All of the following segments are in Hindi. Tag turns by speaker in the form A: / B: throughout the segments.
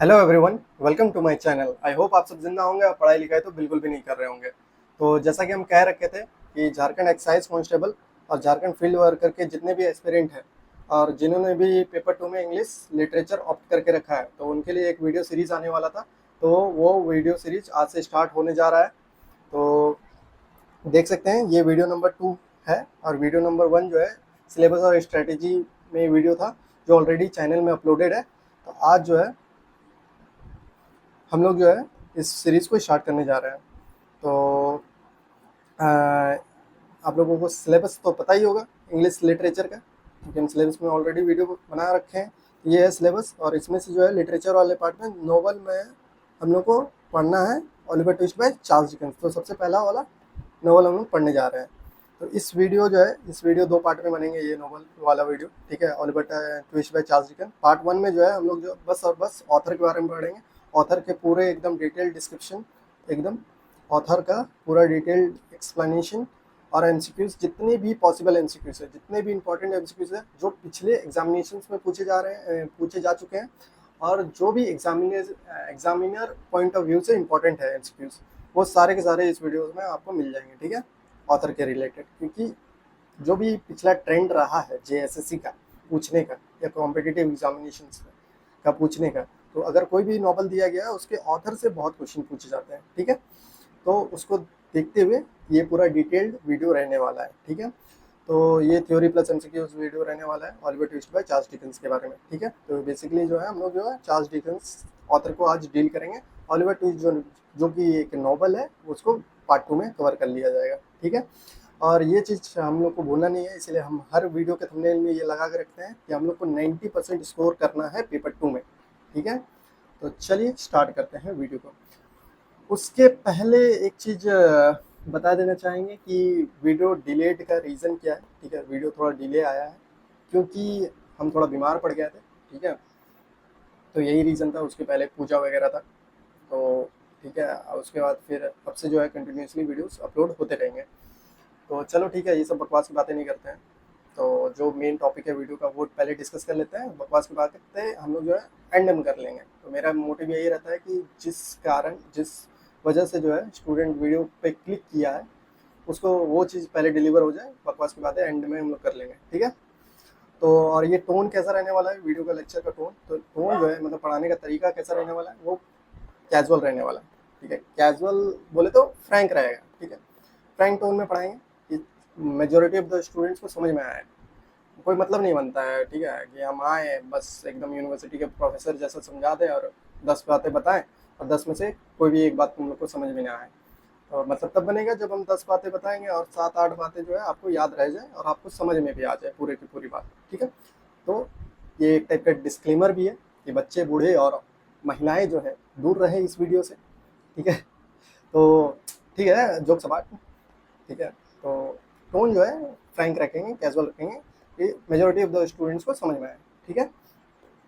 A: Hello everyone, welcome to my channel. I hope आप सब जिंदा होंगे और पढ़ाई लिखाई तो बिल्कुल भी नहीं कर रहे होंगे। तो जैसा कि हम कह रखे थे कि झारखंड एक्साइज कांस्टेबल और झारखंड फील्ड वर्कर के जितने भी एस्पिरेंट हैं और जिन्होंने भी पेपर 2 में इंग्लिश लिटरेचर ऑप्ट करके रखा है, तो उनके लिए एक वीडियो सीरीज़ आने वाला था। तो वो वीडियो सीरीज आज से स्टार्ट होने जा रहा है। तो देख सकते हैं ये वीडियो नंबर 2 है और वीडियो नंबर 1 जो है सिलेबस और स्ट्रेटेजी में वीडियो था, जो ऑलरेडी चैनल में अपलोडेड है। तो आज जो है हम लोग जो है इस सीरीज़ को स्टार्ट करने जा रहे हैं। तो अ, आप लोगों को सिलेबस तो पता ही होगा इंग्लिश लिटरेचर का, क्योंकि हम सिलेबस में ऑलरेडी वीडियो बना रखे हैं। ये है सिलेबस और इसमें से जो है लिटरेचर वाले पार्ट में नोवेल में हम लोग को पढ़ना है Oliver twist bye Charles Dickens. तो सबसे पहला वाला नोवेल हम लोग पढ़ने जा रहे हैं। तो इस वीडियो जो है इस वीडियो 2 पार्ट में बनेंगे, ये नोवेल वाला वीडियो, ठीक है। Oliver twist bye Charles Dickens part 1 में जो है हम लोग जो बस और बस ऑथर के बारे में पढ़ेंगे। ऑथर के पूरे एकदम डिटेल डिस्क्रिप्शन, एकदम ऑथर का पूरा डिटेल्ड एक्सप्लेनेशन और एमसीक्यूज, जितने भी पॉसिबल एमसीक्यूज है, जितने भी इंपॉर्टेंट एमसीक्यूज है जो पिछले एग्जामिनेशंस में पूछे जा चुके हैं और जो भी एग्जामिनर पॉइंट ऑफ व्यू से इंपॉर्टेंट है एमसीक्यूज, वो सारे के सारे इस वीडियो में आपको मिल जाएंगे, ठीक है, ऑथर के रिलेटेड। क्योंकि जो भी पिछला ट्रेंड रहा है जेएसएससी का पूछने का या कॉम्पिटिटिव एग्जामिनेशंस का पूछने का, तो अगर कोई भी नॉवल दिया गया है उसके ऑथर से बहुत क्वेश्चन पूछे जाते हैं, ठीक है। तो उसको देखते हुए ये पूरा डिटेल्ड वीडियो रहने वाला है, ठीक है। तो ये थ्योरी प्लस एमसीक्यूज वीडियो रहने वाला है Oliver twist bye Charles Dickens के बारे में, ठीक है। तो बेसिकली जो है हम लोग जो है चार्ल्स डिकेंस ऑथर को आज डील करेंगे। ओलिवर ट्विस्ट जो कि एक नॉवल है उसको पार्ट 2 में कवर कर लिया जाएगा, ठीक है। और ये चीज़ हम लोग को भूलना नहीं है, इसलिए हम हर वीडियो के थंबनेल में ये लगा के रखते हैं कि हम लोग को 90% स्कोर करना है पेपर 2 में, ठीक है। तो चलिए स्टार्ट करते हैं वीडियो को। उसके पहले एक चीज़ बता देना चाहेंगे कि वीडियो डिलेड का रीज़न क्या है, ठीक है। वीडियो थोड़ा डिले आया है क्योंकि हम थोड़ा बीमार पड़ गए थे, ठीक है। तो यही रीज़न था। उसके पहले पूजा वगैरह था, तो ठीक है। उसके बाद फिर अब से जो है कंटिन्यूसली वीडियोस अपलोड होते रहेंगे। तो चलो ठीक है, ये सब बकवास की बातें नहीं करते हैं। तो जो मेन टॉपिक है वीडियो का वो पहले डिस्कस कर लेते हैं। बकवास की बातें हम लोग जो है एंड में कर लेंगे। तो मेरा मोटिव यही रहता है कि जिस वजह से जो है स्टूडेंट वीडियो पे क्लिक किया है उसको वो चीज़ पहले डिलीवर हो जाए। बकवास की बातें एंड में हम लोग कर लेंगे, ठीक है। तो और ये टोन कैसा रहने वाला है वीडियो का, लेक्चर का टोन, तो टोन जो है मतलब पढ़ाने का तरीका कैसा रहने वाला है वो कैजुअल रहने वाला है, ठीक है। कैजुअल बोले तो फ्रैंक रहेगा, ठीक है। फ्रैंक टोन में पढ़ाएंगे कि मेजोरिटी ऑफ द स्टूडेंट्स को समझ में आए। कोई मतलब नहीं बनता है, ठीक है, कि हम आए बस एकदम यूनिवर्सिटी के प्रोफेसर जैसा समझा दें और 10 बातें बताएं और 10 में से कोई भी एक बात तुम लोग को समझ में ना आए। तो मतलब तब बनेगा जब हम 10 बातें बताएंगे और 7-8 बातें जो है आपको याद रह जाए और आपको समझ में भी आ जाए पूरे की पूरी बात, ठीक है। तो ये एक टाइप का डिस्क्लेमर भी है कि बच्चे बूढ़े और महिलाएं जो है दूर रहे इस वीडियो से, ठीक है। तो ठीक है, जोक सपाट, ठीक है। तो टोन जो है फ्रैंक रखेंगे, कैजुअल रखेंगे कि मेजोरिटी ऑफ द स्टूडेंट्स को समझ में आए, ठीक है।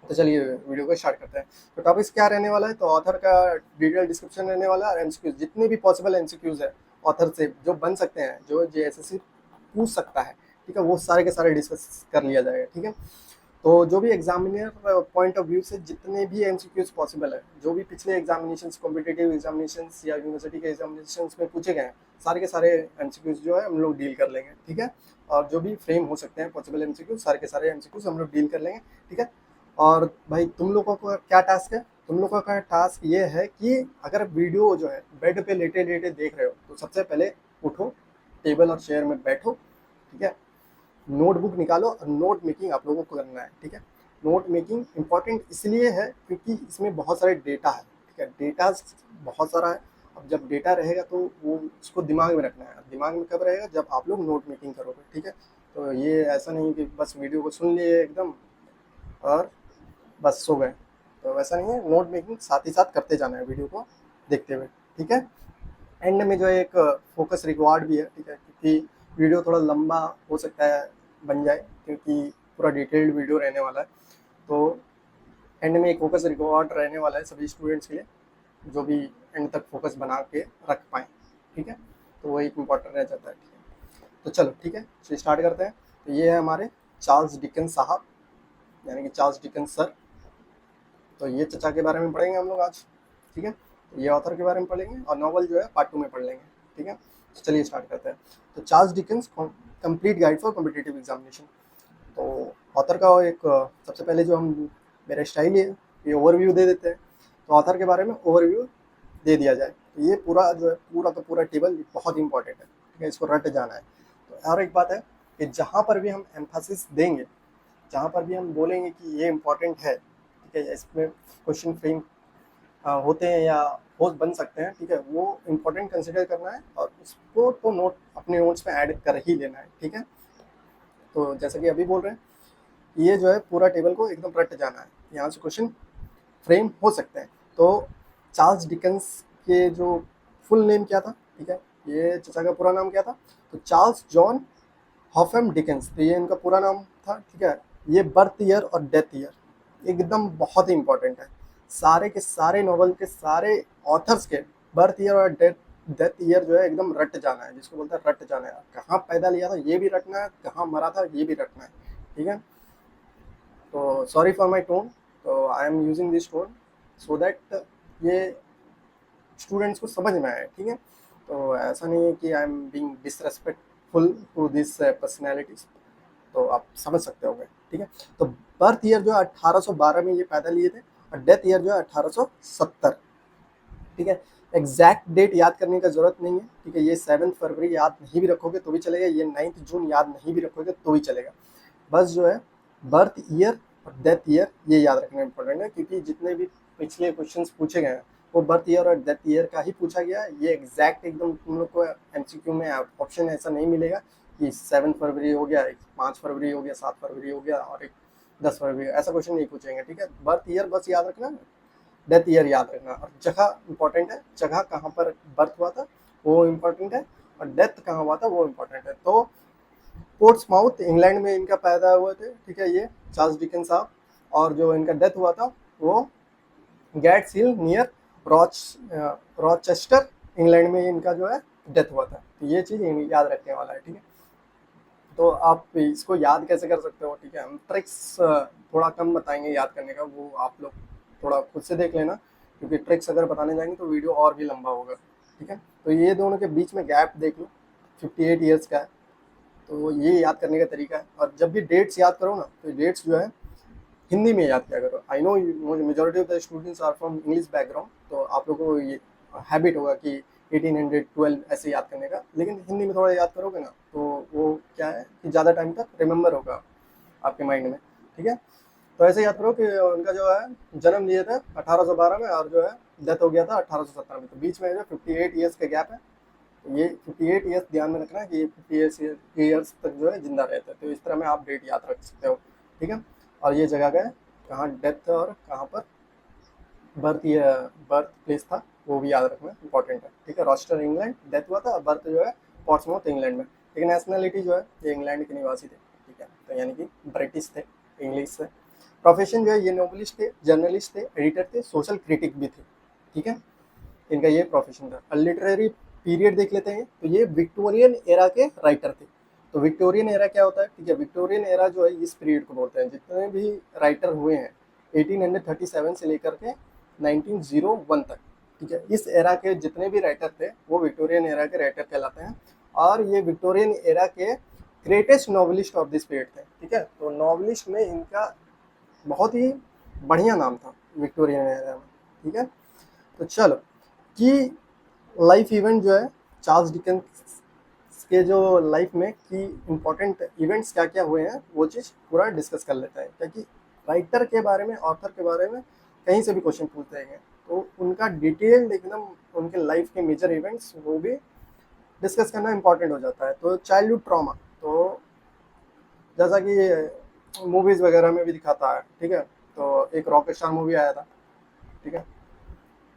A: तो चलिए वीडियो को स्टार्ट करते हैं। तो टॉपिक्स क्या रहने वाला है, तो ऑथर का डिटेल डिस्क्रिप्शन रहने वाला है और एमसीक्यूज, जितने भी पॉसिबल एमसीक्यूज है ऑथर से जो बन सकते हैं, जो जेएसएससी पूछ सकता है, ठीक है, वो सारे के सारे डिस्कस कर लिया जाएगा, ठीक है। तो जो भी एग्जामिनर पॉइंट ऑफ व्यू से जितने भी एमसीक्यूज पॉसिबल है, जो भी पिछले एग्जामिनेशंस, कॉम्पिटिटिव एग्जामिनेशंस या यूनिवर्सिटी के एग्जामिनेशंस में पूछे गए हैं, सारे के सारे एमसीक्यूज जो है हम लोग डील कर लेंगे, ठीक है। और जो भी फ्रेम हो सकते हैं पॉसिबल एमसीक्यूज, सारे के सारे एमसीक्यूज हम लोग डील कर लेंगे, ठीक है। और भाई तुम लोगों का क्या टास्क है, तुम लोगों का टास्क ये है कि अगर वीडियो जो है बेड पे लेटे लेटे देख रहे हो तो सबसे पहले उठो, टेबल और चेयर में बैठो, ठीक है। नोटबुक निकालो और नोट मेकिंग आप लोगों को करना है, ठीक है। नोट मेकिंग इंपॉर्टेंट इसलिए है क्योंकि इसमें बहुत सारे डेटा है, ठीक है। डेटा बहुत सारा है। अब जब डेटा रहेगा तो वो उसको दिमाग में रखना है। दिमाग में कब रहेगा, जब आप लोग नोट मेकिंग करोगे, ठीक है। तो ये ऐसा नहीं कि बस वीडियो को सुन लिए एकदम और बस सो गए, तो वैसा नहीं है। नोट मेकिंग साथ ही साथ करते जाना है वीडियो को देखते हुए, ठीक है। एंड में जो है एक फोकस रिकॉर्ड भी है, ठीक है, क्योंकि वीडियो थोड़ा लंबा हो सकता है बन जाए क्योंकि पूरा डिटेल्ड वीडियो रहने वाला है। तो एंड में एक फोकस रिकॉर्ड रहने वाला है सभी स्टूडेंट्स के लिए, जो भी एंड तक फोकस बना के रख पाएँ, ठीक है। तो वो एक इम्पॉर्टेंट रह जाता है, ठीक है। तो चलो ठीक है, तो स्टार्ट करते हैं। तो ये है हमारे चार्ल्स डिकेंस साहब, यानी कि चार्ल्स डिकेंस सर, तो ये चचा के बारे में पढ़ेंगे हम लोग आज, ठीक है। ये ऑथर के बारे में पढ़ेंगे और नॉवल जो है पार्ट 2 में पढ़ लेंगे, ठीक है। तो चलिए स्टार्ट करते हैं। तो Charles Dickens complete guide for competitive examination. तो ऑथर का एक सबसे पहले जो हम मेरा स्टाइल है ये ओवरव्यू दे देते हैं। तो ऑथर के बारे में ओवरव्यू दे दिया जाए। तो ये पूरा जो है पूरा का पूरा टेबल बहुत इंपॉर्टेंट है, ठीक है, इसको रट जाना है। तो और एक बात है कि जहाँ पर भी हम एम्फासिस देंगे, जहाँ पर भी हम बोलेंगे कि ये इम्पोर्टेंट है, ठीक है, इसमें क्वेश्चन फ्रेम होते हैं या होस्ट बन सकते हैं, ठीक है, वो इम्पोर्टेंट कंसिडर करना है और उसको तो नोट अपने नोट्स में ऐड कर ही लेना है, ठीक है। तो जैसा कि अभी बोल रहे हैं, ये जो है पूरा टेबल को एकदम रट जाना है, यहाँ से क्वेश्चन फ्रेम हो सकते हैं। तो चार्ल्स डिकेंस के जो फुल नेम क्या था, ठीक है, ये चचा का पूरा नाम क्या था, तो चार्ल्स जॉन हॉफम डिकेंस, तो ये इनका पूरा नाम था, ठीक है। ये बर्थ ईयर और डेथ ईयर एकदम बहुत ही इंपॉर्टेंट है। सारे के सारे नॉवल के सारे ऑथर्स के बर्थ ईयर और डेथ ईयर जो है एकदम रट जाना है, जिसको बोलते हैं रट जाना है। कहाँ पैदा लिया था ये भी रटना है, कहाँ मरा था ये भी रटना है, ठीक है। तो सॉरी फॉर माई टोन, तो I am using this tone so that ये स्टूडेंट्स को समझ में आए, ठीक है। तो ऐसा नहीं है कि I am being disrespectful to this personalities, तो आप समझ सकते होंगे, ठीक है। तो बर्थ ईयर जो है 1812 में ये पैदा लिए थे और डेथ ईयर जो है 1870, ठीक है। एग्जैक्ट डेट याद करने का जरूरत नहीं है, ठीक है। ये 7 फरवरी याद नहीं भी रखोगे तो भी चलेगा, ये 9 जून याद नहीं भी रखोगे तो भी चलेगा। बस जो है बर्थ ईयर और डेथ ईयर ये याद रखना इंपॉर्टेंट है, क्योंकि जितने भी पिछले क्वेश्चंस पूछे गए हैं वो बर्थ ईयर और डेथ ईयर का ही पूछा गया है। ये एग्जैक्ट एकदम तुम लोग को एमसीक्यू में ऑप्शन ऐसा नहीं मिलेगा कि 7 फरवरी हो गया, एक 5 फरवरी हो गया, 7 फरवरी हो गया और एक 10 फरवरी, ऐसा क्वेश्चन नहीं पूछेंगे, ठीक है। बर्थ ईयर बस याद रखना, डेथ ईयर याद रखना, और जगह इंपॉर्टेंट है, जगह कहाँ पर बर्थ हुआ था वो इम्पोर्टेंट है और डेथ कहाँ हुआ था वो इम्पोर्टेंट है। तो पोर्ट्समाउथ इंग्लैंड में इनका पैदा हुए थे, ठीक है, ये चार्ल्स डिकेंस साहब। और जो इनका डेथ हुआ था वो गैट्स हिल नियर रॉचेस्टर इंग्लैंड में इनका जो है डेथ हुआ था। तो ये चीज़ याद रखने वाला है, ठीक है। तो आप इसको याद कैसे कर सकते हो, ठीक है, हम ट्रिक्स थोड़ा कम बताएंगे याद करने का, वो आप लोग थोड़ा खुद से देख लेना, क्योंकि ट्रिक्स अगर बताने जाएंगे तो वीडियो और भी लंबा होगा, ठीक है। तो ये दोनों के बीच में गैप देख लो, 58 ईयर्स का है। तो ये याद करने का तरीका है। और जब भी डेट्स याद करो ना, तो डेट्स जो है हिंदी में याद किया करो। I know majority of the students are from English background, तो आप लोगों को ये हैबिट होगा कि 1812 ऐसे याद करने का, लेकिन हिंदी में थोड़ा याद करोगे ना तो वो क्या है कि ज़्यादा टाइम तक रिमेंबर होगा आपके माइंड में, ठीक है। तो ऐसे याद करो कि उनका जो है जन्म लिए थे 1812 में और जो है डेथ हो गया था 1870 में। तो बीच में जो 58 ईयर्स का गैप है। तो ये 58 ईयर्स ध्यान में रखना है कि ये 58 ईयर्स तक जो है जिंदा रहते हैं। तो इस तरह में आप डेट याद रख सकते हो, ठीक है। और ये जगह का कहाँ डेथ और कहाँ पर बर्थ प्लेस था वो भी याद रखना इंपॉर्टेंट है, ठीक है। रॉस्टर इंग्लैंड डेथ हुआ था और बर्थ जो है पोर्ट्समाउथ इंग्लैंड में, लेकिन नेशनलिटी जो है ये इंग्लैंड के निवासी थे, ठीक है। तो यानी कि ब्रिटिश थे, इंग्लिश थे। प्रोफेशन जो है ये नोबलिस्ट थे, जर्नलिस्ट थे, एडिटर थे, सोशल क्रिटिक भी थे, ठीक है। इनका ये प्रोफेशन था। लिटरेरी पीरियड देख लेते हैं, तो ये विक्टोरियन एरा के राइटर थे। तो विक्टोरियन एरा क्या होता है, ठीक है, विक्टोरियन एरा जो है इस पीरियड को बोलते हैं। जितने भी राइटर हुए हैं 1837 से लेकर के 1901 तक, ठीक है, इस एरा के जितने भी राइटर थे वो विक्टोरियन एरा के राइटर कहलाते हैं। और ये विक्टोरियन एरा के greatest novelist of this period थे, ठीक है। तो नॉवलिस्ट में इनका बहुत ही बढ़िया नाम था विक्टोरियन एरा में, ठीक है। तो चलो कि लाइफ इवेंट जो है चार्ल्स डिकेंस के जो लाइफ में कि इम्पोर्टेंट इवेंट्स क्या क्या हुए हैं वो चीज़ पूरा डिस्कस कर लेते हैं, क्योंकि राइटर के बारे में, ऑथर के बारे में कहीं से भी क्वेश्चन पूछते हैं तो उनका डिटेल्ड एकदम उनके लाइफ के मेजर इवेंट्स वो भी डिस्कस करना इम्पोर्टेंट हो जाता है। तो चाइल्डहुड ट्रॉमा, तो जैसा कि मूवीज़ वगैरह में भी दिखाता है, ठीक है। तो एक रॉक स्टार मूवी आया था, ठीक है,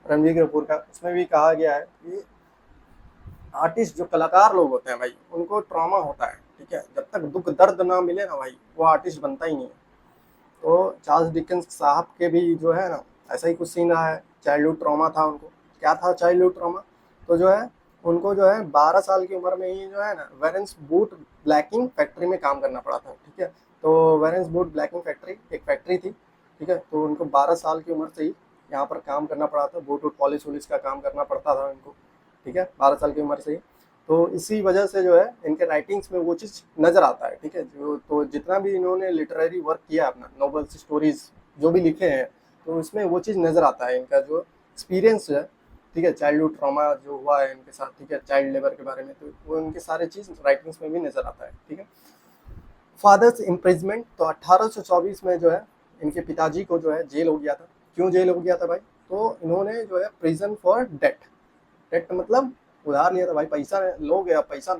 A: रणबीर कपूर का, उसमें भी कहा गया है कि आर्टिस्ट जो कलाकार लोग होते हैं भाई उनको ट्रॉमा होता है, ठीक है। जब तक दुख दर्द ना मिले ना भाई वो आर्टिस्ट बनता ही नहीं है। तो चार्ल्स डिकेंस साहब के भी जो है ना ऐसा ही कुछ सीन रहा है, चाइल्डहुड ट्रॉमा था उनको। क्या था चाइल्डहुड ट्रॉमा, तो जो है उनको जो है 12 साल की उम्र में ही जो है ना वेरेंस बूट ब्लैकिंग फैक्ट्री में काम करना पड़ा था, ठीक है। तो वेरेंस बूट ब्लैकिंग फैक्ट्री एक फैक्ट्री थी ठीक है। तो उनको 12 साल की उम्र से ही यहाँ पर काम करना पड़ा था, बूट वूट पॉलिश वॉलिश का काम करना पड़ता था इनको, ठीक है, 12 साल की उम्र से ही। तो इसी वजह से जो है इनके राइटिंग्स में वो चीज़ नज़र आता है, ठीक है। जो तो जितना भी इन्होंने लिटरेरी वर्क किया अपना, नॉवेल्स, स्टोरीज जो भी लिखे हैं, तो इसमें वो चीज़ नज़र आता है, इनका जो एक्सपीरियंस है, ठीक है, चाइल्डहुड ट्रॉमा जो हुआ है इनके साथ, ठीक है, चाइल्ड लेबर के बारे में, तो वो इनके सारे चीज़ राइटिंग्स में भी नज़र आता है, ठीक है। फादर्स इम्प्रिजमेंट, तो 1824 में जो है इनके पिताजी को जो है जेल हो गया था। क्यों जेल हो गया था भाई? तो इन्होंने जो है प्रिजन फॉर डेट, डेट मतलब उधार लिया था भाई, पैसा लोगे, अब पैसा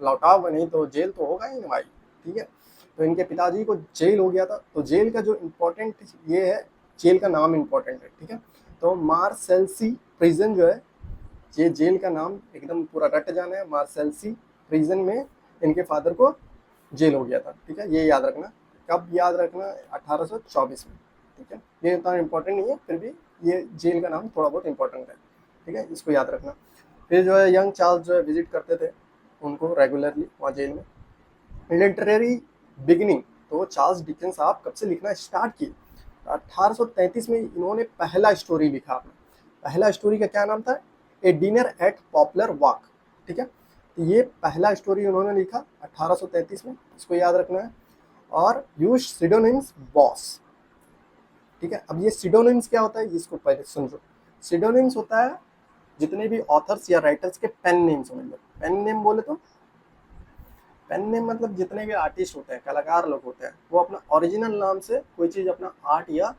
A: लौटाओगे नहीं तो जेल तो होगा ही ना भाई, ठीक है। तो इनके पिताजी को जेल हो गया था। तो जेल का जो इम्पोर्टेंट ये है, जेल का नाम इम्पोर्टेंट है, ठीक है। तो मार्सेल्सी प्रिजन जो है, ये जेल का नाम एकदम पूरा रट जाना है, मार्सेल्सी प्रिजन में इनके फादर को जेल हो गया था, ठीक है। ये याद रखना, कब याद रखना? 1824 में, ठीक है। ये इतना इम्पोर्टेंट नहीं है, फिर भी ये जेल का नाम थोड़ा बहुत इम्पोर्टेंट है, ठीक है, इसको याद रखना। फिर जो है यंग चार्ल्स जो है विजिट करते थे उनको रेगुलरली वहाँ जेल में। लिटरेरी बिगिनिंग, तो चार्ल्स डिकेंस साहब कब से लिखना स्टार्ट किए? 1833 में इन्होंने पहला स्टोरी लिखा अपना। पहला स्टोरी का क्या नाम था? ए डिनर एट पॉपुलर वॉक, ठीक है। तो ये पहला स्टोरी उन्होंने लिखा 1833 में, इसको याद रखना है। और यूज सिडोनिम्स बॉस, ठीक है। अब ये सिडोनिम्स क्या होता है, इसको पहले समझो। सिडोनिम्स होता है जितने भी ऑथर्स या राइटर्स के पेन नेम समझ लो। पेन नेम बोले तो, पेन नेम मतलब जितने भी आर्टिस्ट होते हैं, कलाकार लोग होते हैं, वो अपना ओरिजिनल नाम से कोई चीज़, अपना आर्ट या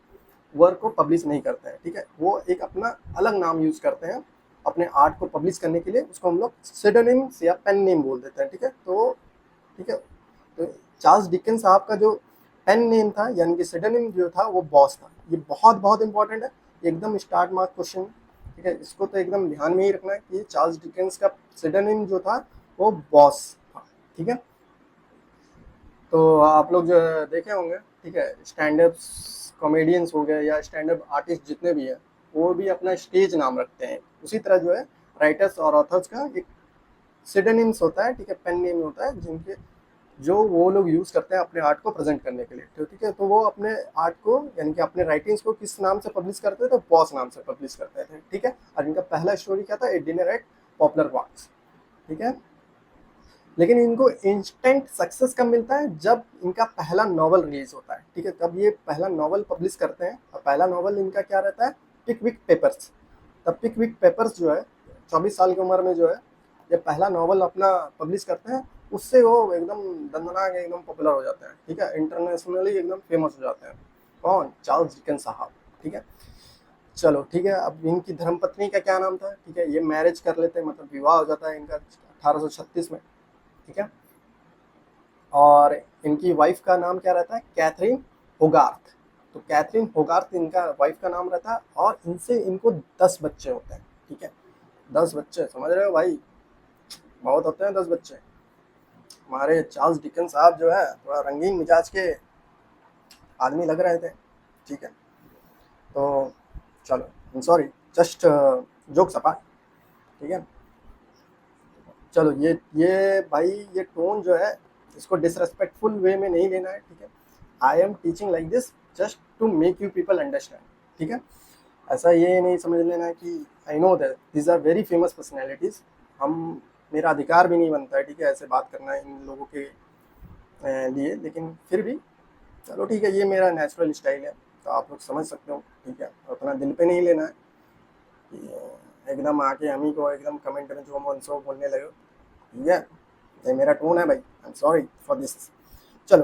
A: वर्क को पब्लिश नहीं करते हैं, ठीक है। वो एक अपना अलग नाम यूज करते हैं अपने आर्ट को पब्लिश करने के लिए, उसको हम लोग सिडोनिम्स या पेन नेम बोल देते हैं, ठीक है। तो ठीक है, तो चार्ल्स डिकेंस साहब का जो पेन नेम था यानी कि सिडोनिम जो था वो बॉस था। ये बहुत बहुत इंपॉर्टेंट है, एकदम स्टार्ट मार्क क्वेश्चन, ठीक है। इसको तो एकदम ध्यान में ही रखना है कि चार्ल्स डिकेंस का सिडोनिम जो था वो बॉस था, ठीक है। तो आप लोग जो है देखे होंगे, ठीक है, स्टैंड अप कॉमेडियंस हो गए या स्टैंड अप आर्टिस्ट जितने भी हैं, वो भी अपना स्टेज नाम रखते हैं। उसी तरह जो है राइटर्स और ऑथर्स का एक सिडोनिम्स होता है, ठीक है, पेन नेम होता है जिनके जो वो लोग यूज़ करते हैं अपने आर्ट को प्रेजेंट करने के लिए, तो ठीक है। तो वो अपने आर्ट को यानी कि अपने राइटिंग्स को किस नाम से पब्लिश करते थे? तो बॉस नाम से पब्लिश करते थे, ठीक है। और इनका पहला स्टोरी क्या था? ए डिनर एट पॉपुलर वॉक्स, ठीक है। लेकिन इनको इंस्टेंट सक्सेस कब मिलता है? जब इनका पहला नॉवल रिलीज होता है, ठीक है, तब ये पहला नॉवल पब्लिश करते हैं। और पहला नॉवल इनका क्या रहता है? पिकविक पेपर्स। तब पिकविक पेपर्स जो है 24 साल की उम्र में जो है ये पहला नॉवल अपना पब्लिश करते हैं, उससे वो एकदम दंदनाक एकदम पॉपुलर हो जाते हैं, ठीक है, इंटरनेशनली एकदम फेमस हो जाते हैं। कौन? चार्ल्स डिकेंस साहब, ठीक है। चलो ठीक है, अब इनकी धर्मपत्नी का क्या नाम था? ठीक है, ये मैरिज कर लेते हैं, मतलब विवाह हो जाता है इनका 1836 में, ठीक है। और इनकी वाइफ का नाम क्या रहता है? Catherine Hogarth. तो कैथरीन होगार्थ इनका वाइफ का नाम रहता है। और इनसे इनको 10 बच्चे होते हैं, ठीक है। 10 बच्चे, समझ रहे हो भाई, बहुत होते हैं 10 बच्चे। हमारे चार्ल्स डिकेंस साहब जो है थोड़ा रंगीन मिजाज के आदमी लग रहे थे, ठीक है। तो चलो, सॉरी, जस्ट जोक्स अपार्ट, ठीक है। चलो ये भाई, ये टोन जो है इसको डिसरेस्पेक्टफुल वे में नहीं लेना है, ठीक है। I am teaching like this just to make you people understand, ठीक है। ऐसा ये नहीं समझ लेना कि I know that these are very famous personalities, हम, मेरा अधिकार भी नहीं बनता है, ठीक है, ऐसे बात करना है इन लोगों के लिए, लेकिन फिर भी चलो ठीक है, ये मेरा नेचुरल स्टाइल है, तो आप लोग समझ सकते हो, ठीक है। उतना दिल पे नहीं लेना है कि एकदम आके हम ही को एकदम कमेंट में जो मन सो बोलने लगे, ठीक है। ये मेरा टोन है भाई, I am sorry for this. चलो,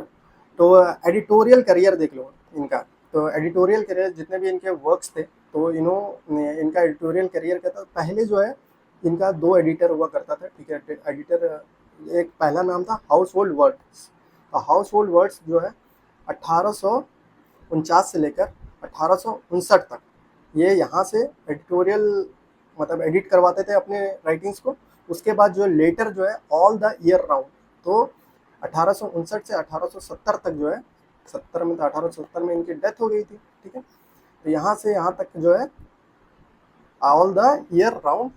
A: तो एडिटोरियल करियर देख लो इनका। तो एडिटोरियल करियर जितने भी इनके वर्क्स थे, तो इन्होंने इनका एडिटोरियल करियर का था, पहले जो है इनका 2 एडिटर हुआ करता था, ठीक है। एडिटर, एक पहला नाम था हाउस होल्ड वर्ड्स। तो हाउस होल्ड वर्ड्स जो है 1849 से लेकर 1859 तक ये यहाँ से एडिटोरियल मतलब एडिट करवाते थे अपने राइटिंग्स को। उसके बाद जो लेटर जो है ऑल द ईयर राउंड, तो 1859 से 1870 तक जो है, 70 में, तो 1870 में इनकी डेथ हो गई थी, ठीक है। तो यहाँ से यहाँ तक जो है ऑल द ईयर राउंड,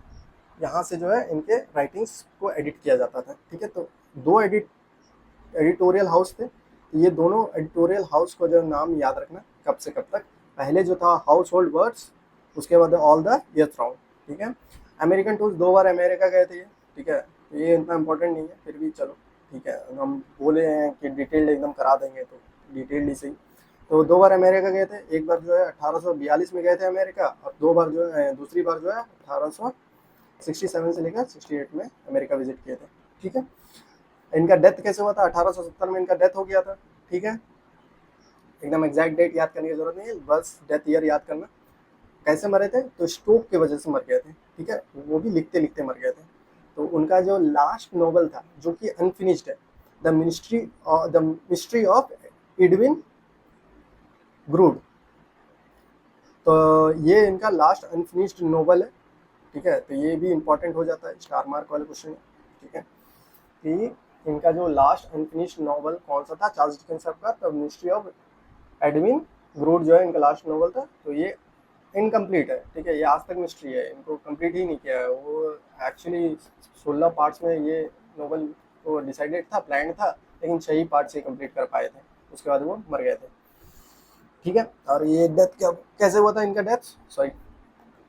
A: यहाँ से जो है इनके राइटिंग्स को एडिट किया जाता था, ठीक है। तो 2 एडिटोरियल हाउस थे, तो ये दोनों एडिटोरियल हाउस को जो नाम याद रखना, कब से कब तक। पहले जो था हाउस होल्ड वर्ड्स, उसके बाद ऑल द ईयर राउंड, ठीक है। अमेरिकन टूर्स 2 बार अमेरिका गए थे, ठीक है। ये इतना इंपॉर्टेंट नहीं है, फिर भी चलो ठीक है, हम बोले हैं कि डिटेल्ड एकदम करा देंगे तो डिटेल्ड ही सही। तो 2 बार अमेरिका गए थे, एक बार जो है 1842 में गए थे अमेरिका, और 2 बार जो है, दूसरी बार जो है 1867 से लेकर 68 में अमेरिका विजिट किए थे, ठीक है। इनका डेथ कैसे हुआ था, 1870 में इनका डेथ हो गया था, ठीक है। एकदम एग्जैक्ट डेट याद करने की जरूरत नहीं है, बस डेथ ईयर याद करना। कैसे मरे थे, तो स्ट्रोक की वजह से मर गए थे, ठीक है। वो भी लिखते लिखते मर गए थे। तो उनका जो लास्ट नॉवल था जो कि अनफिनिश्ड है, द मिस्ट्री ऑफ एडविन ग्रूड, तो ये इनका लास्ट अनफिनिश्ड नॉवल है, ठीक है। तो ये भी इंपॉर्टेंट हो जाता है, स्टार मार्क वाले क्वेश्चन है, ठीक है। कि इनका जो लास्ट अनफिनिश्ड नॉवल कौन सा था, चार्ल्स डिकेंस का, द मिस्ट्री ऑफ एडविन ग्रूड जो है इनका लास्ट नॉवल था। तो ये इनकम्प्लीट है, ठीक है, ये आज तक मिस्ट्री है, इनको कंप्लीट ही नहीं किया है। वो एक्चुअली 16 पार्ट्स में ये नॉवल को डिसाइडेड था, प्लान था, लेकिन 6 ही पार्ट से कंप्लीट कर पाए थे, उसके बाद वो मर गए थे, ठीक है। और ये डेथ कैसे हुआ था इनका डेथ, सॉरी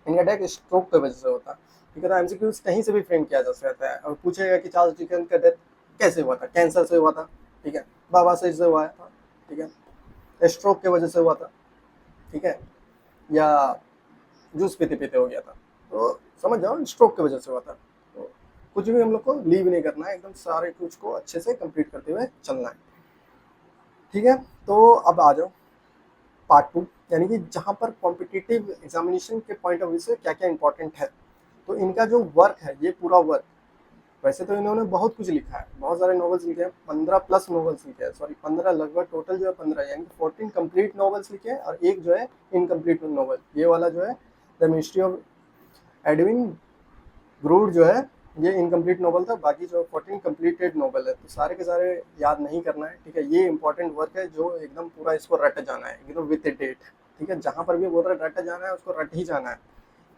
A: इनका डेथ स्ट्रोक की वजह से होता, ठीक है। तो एमसीक्यूज कहीं से भी फ्रेम किया जा सकता है, और पूछेगा कि चार्ल्स डिकेंस का डेथ कैसे हुआ था, कैंसर से हुआ था, ठीक है, बवासीर से हुआ था, ठीक है, स्ट्रोक की वजह से हुआ था, ठीक है, या जूस पीते पीते हो गया था, तो समझ जाओ स्ट्रोक की वजह से हुआ था। तो कुछ भी हम लोग को लीव नहीं करना है, एकदम सारे कुछ को अच्छे से कंप्लीट करते हुए चलना है, ठीक है। तो अब आ जाओ पार्ट 2, यानी कि जहाँ पर कॉम्पिटिटिव एग्जामिनेशन के पॉइंट ऑफ व्यू से क्या क्या इंपॉर्टेंट है। तो इनका जो वर्क है, ये पूरा वर्क, वैसे तो इन्होंने बहुत कुछ लिखा है, बहुत सारे नॉवेल्स लिखे हैं, 15 प्लस नॉवेल्स लिखे हैं, सॉरी 15 लगभग, टोटल जो है 15, यानी कि 14 कंप्लीट नॉवेल्स लिखे हैं, और एक जो है इनकम्प्लीट नॉवल, ये वाला जो है द मिस्ट्री ऑफ एडविन ग्रूड जो है, ये इनकम्प्लीट नॉवल था। बाकी जो 14 कंप्लीटेड नॉवल है, तो सारे के सारे याद नहीं करना है, ठीक है। ये इंपॉर्टेंट वर्क है जो एकदम पूरा इसको रट जाना है, एकदम विद डेट, ठीक है। जहाँ पर भी बोल रहा है रट जाना है, उसको रट ही जाना है।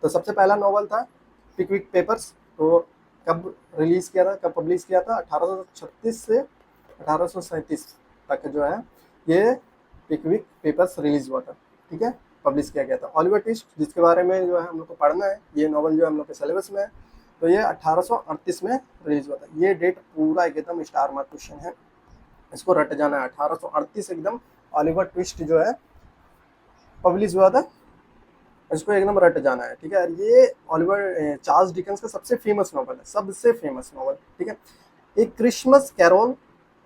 A: तो सबसे पहला नॉवल था पिकविक पेपर्स, तो कब रिलीज किया था, कब पब्लिश किया था, 1836 से 1837 तक जो है ये पिकविक पेपर्स रिलीज हुआ था, ठीक है, पब्लिश किया गया था। ऑलिवर ट्विस्ट, जिसके बारे में जो है हम लोग को पढ़ना है, ये नॉवल जो है हम लोग के सिलेबस में है, तो ये 1838 में रिलीज हुआ था। ये डेट पूरा एकदम स्टार मार्क क्वेश्चन है, इसको रट जाना है, 1838 एकदम ऑलिवर ट्विस्ट जो है पब्लिश हुआ था, इसको एकदम रट जाना है, ठीक है। ये ऑलिवर चार्ल्स डिकेंस का सबसे फेमस नॉवल है, सबसे फेमस नॉवल, ठीक है। एक क्रिसमस कैरोल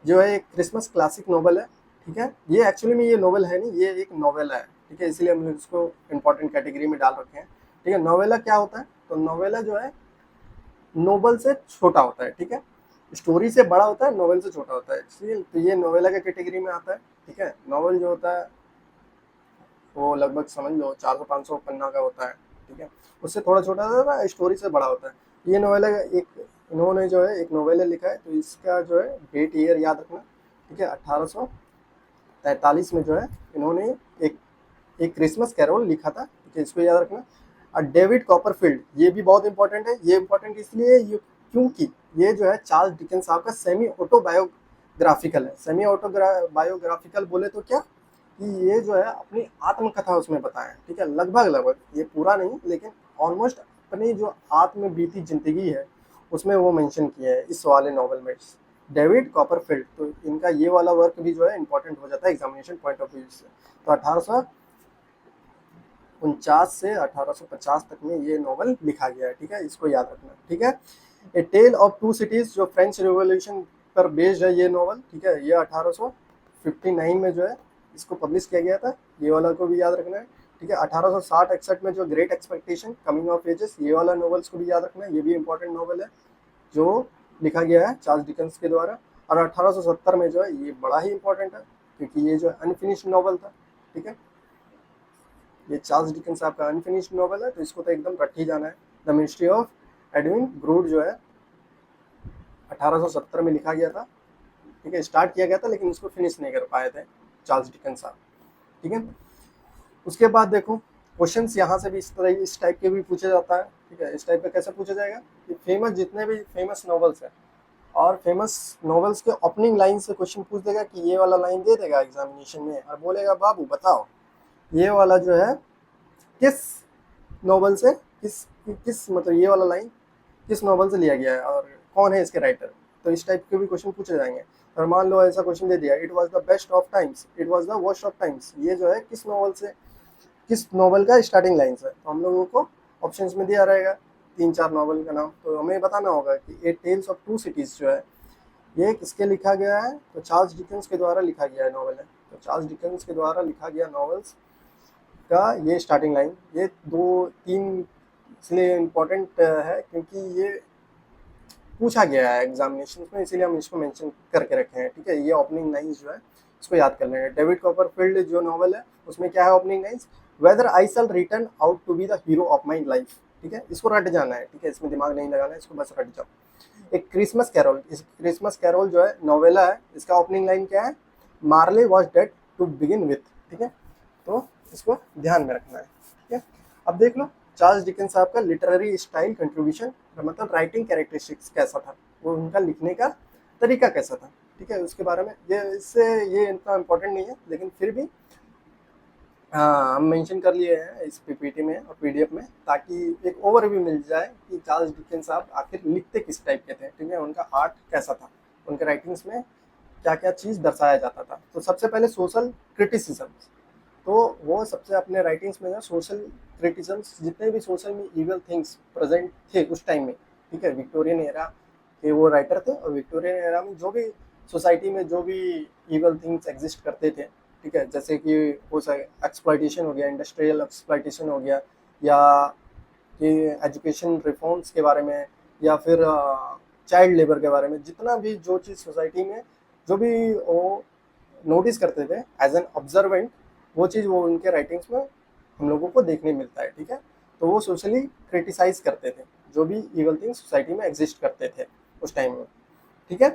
A: जो है एक क्रिसमस क्लासिक नॉवल है, ठीक है। ये एक्चुअली में ये नॉवल है नहीं, ये एक नॉवेल है, ठीक है, इसलिए हम इसको इंपॉर्टेंट कैटेगरी में डाल रखे हैं, ठीक है। नॉवेला क्या होता है, तो नॉवेला जो है नोवेल से छोटा होता है, ठीक है, स्टोरी से बड़ा होता है, नॉवेल से छोटा होता है, इसलिए तो ये नॉवेला के कैटेगरी में आता है, ठीक है। नॉवेल जो होता है वो लगभग समझ लो 400-500 पन्ना का होता है, ठीक है, उससे थोड़ा छोटा होता है, स्टोरी से बड़ा होता है। ये नॉवेल है, एक इन्होंने जो है एक नॉवेल लिखा है, तो इसका जो है डेट ईयर याद रखना, ठीक है। 1843 में जो है इन्होंने एक क्रिसमस कैरोल लिखा था, ठीक है, इसको याद रखना। और डेविड कॉपरफील्ड, ये भी बहुत इंपॉर्टेंट है, ये इंपॉर्टेंट इसलिए क्योंकि ये जो है चार्ल्स डिकेंस साहब का सेमी ऑटोबायोग्राफिकल है। सेमी ऑटोबायोग्राफिकल बोले तो क्या, कि ये जो है अपनी आत्मकथा उसमें बताएं, ठीक है, लगभग ये पूरा नहीं, लेकिन ऑलमोस्ट अपनी जो आत्म बीती जिंदगी है उसमें वो मेंशन किया है इस वाले नॉवल में, डेविड कॉपरफील्ड। तो इनका ये वाला वर्क भी जो है इंपॉर्टेंट हो जाता है एग्जामिनेशन पॉइंट ऑफ व्यू से। तो 1849 से 1850 तक में ये नॉवल लिखा गया है, ठीक है, इसको याद रखना, ठीक है। ए टेल ऑफ टू सिटीज जो फ्रेंच रिवॉल्यूशन पर बेस्ड है ये नॉवल, ठीक है, ये 1859 में जो है इसको पब्लिश किया गया था, ये वाला को भी याद रखना है, ठीक है। 1860-61 में जो great expectation coming of ages, ये वाला नॉवेल्स को भी याद रखना है, ये भी इंपॉर्टेंट नॉवल है जो लिखा गया है चार्ल्स डिकेंस के द्वारा। और 1870 में जो है ये बड़ा ही इंपॉर्टेंट है, क्योंकि ये जो अनफिनिश्ड नॉवल था, ठीक है, ये चार्ल्स डिकेंस साहब का अनफिनिश्ड नॉवल है, तो इसको तो एकदम रट ही जाना है। द मिस्ट्री ऑफ एडविन ग्रूड जो है 1870 में लिखा गया था, ठीक है, स्टार्ट किया गया था, लेकिन इसको फिनिश नहीं कर पाए थे चार्ल्स डिकेंस साहब, ठीक है। उसके बाद देखो क्वेश्चंस यहाँ से भी इस टाइप के भी पूछा जाता है, ठीक है। इस टाइप का कैसे पूछा जाएगा कि फेमस जितने भी फेमस नॉवेल्स हैं, और फेमस नॉवेल्स के ओपनिंग लाइन से क्वेश्चन पूछ देगा कि ये वाला लाइन दे देगा एग्जामिनेशन में, और बोलेगा बाबू बताओ ये वाला जो है किस नॉवल से, किस किस मतलब ये वाला लाइन किस नॉवल से लिया गया है और कौन है इसके राइटर। तो इस टाइप के भी क्वेश्चन पूछे जाएंगे। और मान लो ऐसा क्वेश्चन दे दिया, it was the best of times, it was the worst of times, ये जो है किस नॉवल से, किस नॉवल का स्टार्टिंग लाइन्स है। तो हम लोगों को ऑप्शंस में दिया रहेगा 3-4 नॉवल का नाम, तो हमें बताना होगा कि ए टेल्स ऑफ टू सिटीज़ जो है ये किसके लिखा गया है। तो चार्ल्स डिकेंस के द्वारा लिखा गया है नॉवल है। तो चार्ल्स डिकेंस के द्वारा लिखा गया नॉवेल्स का ये स्टार्टिंग लाइन, ये 2-3 इसलिए इम्पोर्टेंट है क्योंकि ये पूछा गया है एग्जामिनेशन में, इसीलिए हम इसको मेंशन करके रखे हैं। ठीक है, ये ओपनिंग लाइन्स जो है इसको याद कर लेंगे। डेविड कॉपरफील्ड जो नॉवल है उसमें क्या है opening lines, whether I shall return out to be the hero of my life. ठीक है, इसको रट जाना है। ठीक है, इसमें दिमाग नहीं लगाना है, इसको बस रट जाओ। एक क्रिसमस कैरोल, इस क्रिसमस कैरोल जो है नोवेला है, इसका ओपनिंग लाइन क्या है, Marley was dead to begin with. ठीक है, तो इसको ध्यान में रखना है। ठीक है, अब देख लो चार्ल्स डिकेंस साहब का लिटरेरी स्टाइल कंट्रीब्यूशन, मतलब राइटिंग कैरेक्टरिस्टिक्स कैसा था, वो उनका लिखने का तरीका कैसा था। ठीक है, उसके बारे में ये इससे ये इतना इम्पोर्टेंट नहीं है, लेकिन फिर भी हाँ हम मेंशन कर लिए हैं इस पीपीटी में और पीडीएफ में, ताकि एक ओवरव्यू मिल जाए कि चार्ल्स डिकेंस साहब आखिर लिखते किस टाइप के थे। ठीक है, उनका आर्ट कैसा था, उनके राइटिंग्स में क्या क्या चीज़ दर्शाया जाता था। तो सबसे पहले सोशल क्रिटिसिज्म, तो वो सबसे अपने राइटिंग्स में ना सोशल क्रिटिसिज्म्स, जितने भी सोशल में इवल थिंग्स प्रेजेंट थे उस टाइम में। ठीक है, विक्टोरियन एरा के वो राइटर थे, और विक्टोरियन एरा में जो भी सोसाइटी में जो भी इवल थिंग्स एग्जिस्ट करते थे, ठीक है, जैसे कि हो सके एक्सप्लॉइटेशन हो गया, इंडस्ट्रियल एक्सप्लॉइटेशन हो गया, या कि एजुकेशन रिफॉर्म्स के बारे में, या फिर चाइल्ड लेबर के बारे में, जितना भी जो चीज़ सोसाइटी में जो भी वो नोटिस करते थे एज एन ऑब्जर्वेंट, वो चीज़ वो उनके राइटिंग्स में हम लोगों को देखने मिलता है। ठीक है, तो वो सोशली क्रिटिसाइज करते थे जो भी इवल थिंग्स सोसाइटी में एग्जिस्ट करते थे उस टाइम में। ठीक है,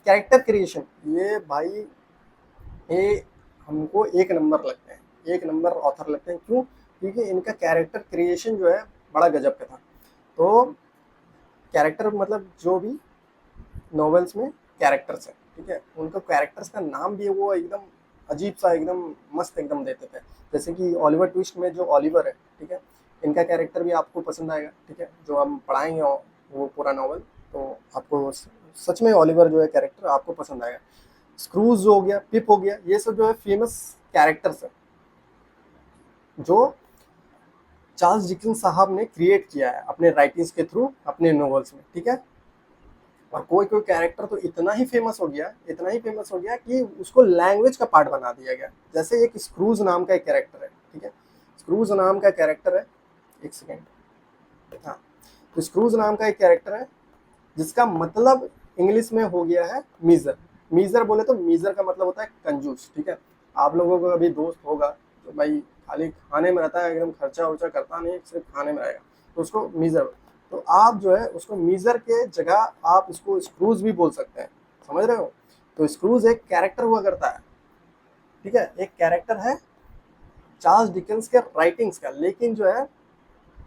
A: कैरेक्टर क्रिएशन, ये भाई ये हमको एक नंबर लगते हैं, एक नंबर ऑथर लगते हैं। क्यों? क्योंकि इनका कैरेक्टर क्रिएशन जो है बड़ा गजब का था। तो कैरेक्टर मतलब जो भी नॉवेल्स में कैरेक्टर्स है, ठीक है, उनका कैरेक्टर्स का नाम भी वो एकदम अजीब सा, एकदम मस्त एकदम देते थे। जैसे कि ऑलिवर ट्विस्ट में जो ऑलिवर है, ठीक है, इनका कैरेक्टर भी आपको पसंद आएगा। ठीक है, जो हम पढ़ाएंगे वो पूरा नॉवल, तो आपको सच में ऑलिवर जो है कैरेक्टर आपको पसंद आएगा। स्क्रूज हो गया, पिप हो गया, ये सब जो है फेमस कैरेक्टर्स है जो चार्ल्स डिकेंस साहब ने क्रिएट किया है अपने राइटिंग्स के थ्रू अपने नॉवेल्स में। ठीक है, और कोई कोई कैरेक्टर तो इतना ही फेमस हो गया, इतना ही फेमस हो गया कि उसको लैंग्वेज का पार्ट बना दिया गया। जैसे एक स्क्रूज नाम का एक कैरेक्टर है। ठीक है, स्क्रूज नाम का कैरेक्टर है, एक सेकेंड, हाँ, तो स्क्रूज नाम का एक कैरेक्टर है जिसका मतलब इंग्लिश में हो गया है मीजर। मीजर बोले तो मीजर का मतलब होता है कंजूस। ठीक है, आप लोगों को अभी दोस्त होगा तो भाई खाली खाने में रहता है, एकदम खर्चा वर्चा करता नहीं, सिर्फ खाने में रहेगा, तो उसको मीजर। तो आप जो है उसको मीजर के जगह आप इसको स्क्रूज भी बोल सकते हैं, समझ रहे हो। तो स्क्रूज एक कैरेक्टर हुआ करता है। ठीक है, एक कैरेक्टर है चार्ल्स डिकेंस के राइटिंग्स का, लेकिन जो है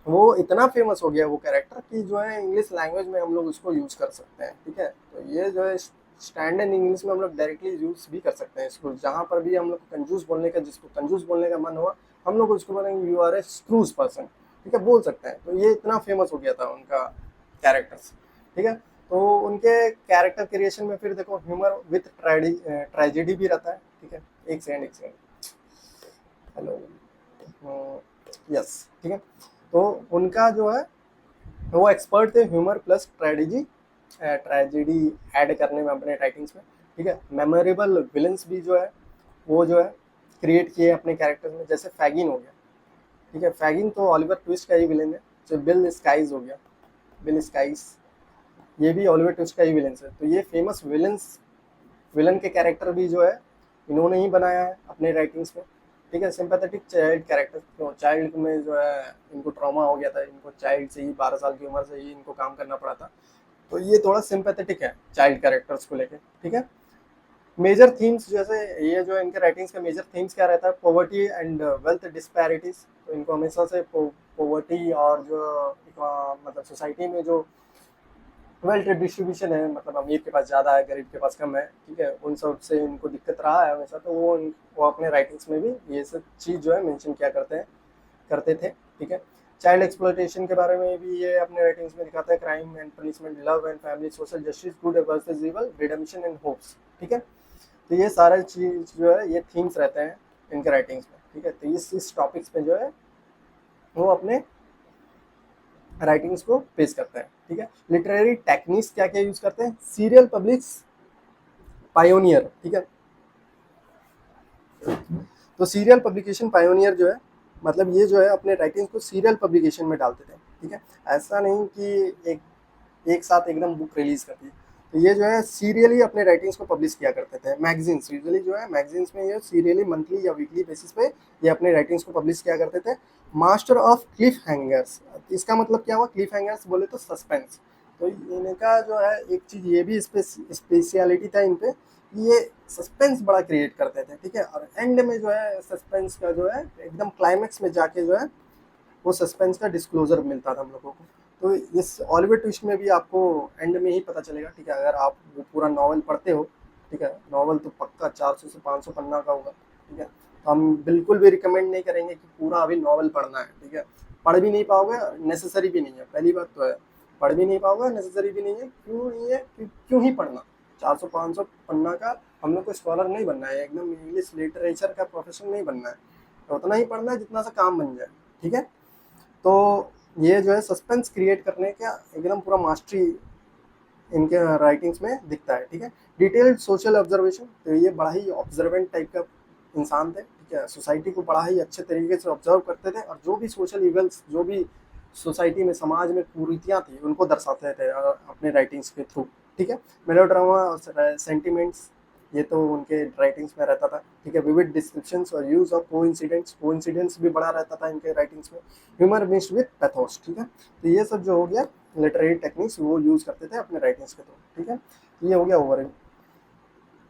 A: वो इतना फेमस हो गया वो कैरेक्टर कि जो है इंग्लिश लैंग्वेज में हम लोग उसको यूज़ कर सकते हैं। ठीक है, तो ये जो है स्टैंडर्ड इंग्लिश में हम लोग डायरेक्टली यूज़ भी कर सकते हैं इसको। जहाँ पर भी हम लोग कंजूस बोलने का, जिसको कंजूस बोलने का मन हुआ, हम लोग उसको बोलेंगे you are a Scrooge person. ठीक है, बोल सकते हैं। तो ये इतना फेमस हो गया था उनका कैरेक्टर्स। ठीक है, तो उनके कैरेक्टर क्रिएशन में फिर देखो ह्यूमर विथ ट्रेजेडी भी रहता है। ठीक है, एक सेकेंड, एक सेकेंड, हेलो, यस, ठीक है, तो उनका जो है वो एक्सपर्ट थे ह्यूमर प्लस ट्रेजेडी ऐड करने में अपने राइटिंग्स में। ठीक है, मेमोरेबल विलन्स भी जो है वो जो है क्रिएट किए अपने कैरेक्टर्स में। जैसे फैगिन हो गया, ठीक है, फैगिन तो ऑलिवर ट्विस्ट का ही विलन है। जो बिल स्काइज हो गया, बिल स्काइज, ये भी ऑलिवर ट्विस्ट का ही विलन है। तो ये फेमस विलन के कैरेक्टर भी जो है इन्होंने ही बनाया है अपने राइटिंग्स में। ठीक है, सिंपैथेटिक चाइल्ड कैरेक्टर, तो चाइल्ड में जो है इनको ट्रॉमा हो गया था, इनको चाइल्ड से ही 12 साल की उम्र से ही इनको काम करना पड़ा था, तो ये थोड़ा सिंपैथेटिक है चाइल्ड कैरेक्टर्स को लेके। ठीक है, मेजर थीम्स, जैसे ये जो इनके राइटिंग्स का मेजर थीम्स क्या रहता है, पॉवर्टी एंड वेल्थ डिस्पैरिटीज। तो इनको हमेशा से पॉवर्टी और जो मतलब सोसाइटी में जो वेल्थ डिस्ट्रीब्यूशन है, मतलब अमीर के पास ज़्यादा है, गरीब के पास कम है, ठीक है, उन सब से इनको दिक्कत रहा है हमेशा, तो वो अपने राइटिंग्स में भी ये सब चीज़ जो है मेंशन किया करते थे, ठीक है। चाइल्ड एक्सप्लॉयटेशन के बारे में भी ये अपने राइटिंग्स में दिखाता है, crime and punishment, love and family, social justice, good versus evil, redemption and hopes, ठीक है। तो ये सारे चीज़ जो है ये थीम्स रहते हैं इनके राइटिंग्स में, ठीक है। तो इस टॉपिक्स पे जो है वो अपने राइटिंग्स को पेश करते हैं, ठीक है। लिटरेरी टेक्निक्स क्या क्या यूज करते हैं, सीरियल पब्लिक्स पायोनियर, ठीक है। तो सीरियल पब्लिकेशन पायोनियर जो है, मतलब ये जो है अपने राइटिंग्स को सीरियल पब्लिकेशन में डालते थे, ठीक है। ऐसा नहीं कि एक साथ एकदम बुक रिलीज कर दी, तो ये जो है सीरियली अपने राइटिंग्स को पब्लिश किया करते थे। मैगजीन्स यूजुअली जो है मैगजीन्स में ये सीरियली मंथली या वीकली बेसिस पे ये अपने राइटिंग्स को पब्लिश किया करते थे। मास्टर ऑफ क्लिफ हैंगर्स, इसका मतलब क्या हुआ, क्लिफ हैंगर्स बोले तो सस्पेंस। तो इनका जो है एक चीज़ ये भी स्पेशलिटी था इन पे, ये सस्पेंस बड़ा क्रिएट करते थे, ठीक है। और एंड में जो है सस्पेंस का जो है एकदम क्लाइमेक्स में जाके जो है वो सस्पेंस का डिस्क्लोजर मिलता था हम लोगों को। तो इस ऑलिवर ट्विस्ट में भी आपको एंड में ही पता चलेगा, ठीक है। अगर आप वो पूरा नॉवल पढ़ते हो, ठीक है, नॉवल तो पक्का 400 से 500 पन्ना का होगा, ठीक है। तो हम बिल्कुल भी रिकमेंड नहीं करेंगे कि पूरा अभी नॉवल पढ़ना है, ठीक है। पढ़ भी नहीं पाओगे, नेसेसरी भी नहीं है, पहली बात तो है, पढ़ भी नहीं पाओगे, नेसेसरी भी नहीं है। क्यों नहीं है, क्यों ही पढ़ना 400-500 पन्ना का। हम लोग को स्कॉलर नहीं बनना है, एकदम इंग्लिश लिटरेचर का प्रोफेशन नहीं बनना है, तो उतना ही पढ़ना है जितना सा काम बन जाए, ठीक है। तो ये जो है सस्पेंस क्रिएट करने का एकदम पूरा मास्टरी इनके राइटिंग्स में दिखता है, ठीक है। डिटेल्ड सोशल ऑब्जर्वेशन, तो ये बड़ा ही ऑब्जर्वेंट टाइप का इंसान थे, ठीक है। सोसाइटी को बड़ा ही अच्छे तरीके से ऑब्जर्व करते थे, और जो भी सोशल इवेंट्स, जो भी सोसाइटी में समाज में कुरीतियाँ थी उनको दर्शाते थे अपने राइटिंग्स के थ्रू, ठीक है। मेलोड्रामा और सेंटिमेंट्स, ये तो उनके राइटिंग्स में रहता था, ठीक है। विविड डिस्क्रिप्शंस और यूज ऑफ कोइंसिडेंस भी बड़ा रहता था इनके राइटिंग्स में। ह्यूमर मिक्स्ड विद पैथोस, ठीक है। तो ये सब जो हो गया लिटरेरी टेक्निक्स वो यूज करते थे अपने राइटिंग्स के थ्रू, ठीक है। ये हो गया ओवरव्यू।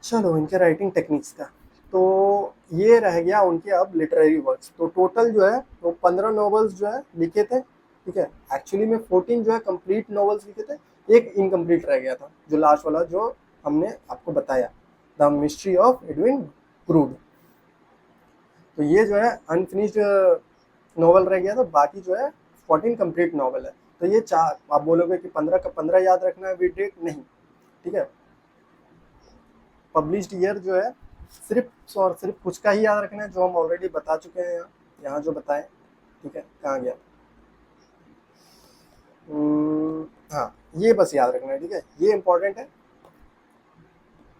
A: चलो इनके राइटिंग टेक्निक्स का, तो ये रह गया उनके अब लिटरेरी वर्क्स। तो टोटल जो है वो 15 नॉवेल्स जो है लिखे थे, ठीक है। एक्चुअली में 14 जो है कंप्लीट नॉवेल्स लिखे थे, एक इनकम्प्लीट रह गया था, जो लास्ट वाला जो हमने आपको बताया, the mystery of Edwin crude. तो ये जो है अनफिनिश्ड नॉवल रह गया था, बाकी जो है 14 कंप्लीट नॉवल है। तो ये चार, आप बोलोगे कि 15 का 15 याद रखना है विद डेट, नहीं, ठीक है। पब्लिश्ड ईयर जो है सिर्फ और सिर्फ कुछ का ही याद रखना है, जो हम ऑलरेडी बता चुके हैं यहाँ जो बताएं, ठीक है। कहाँ गया, हाँ, ये बस याद रखना है, ठीक है, ये इंपॉर्टेंट है,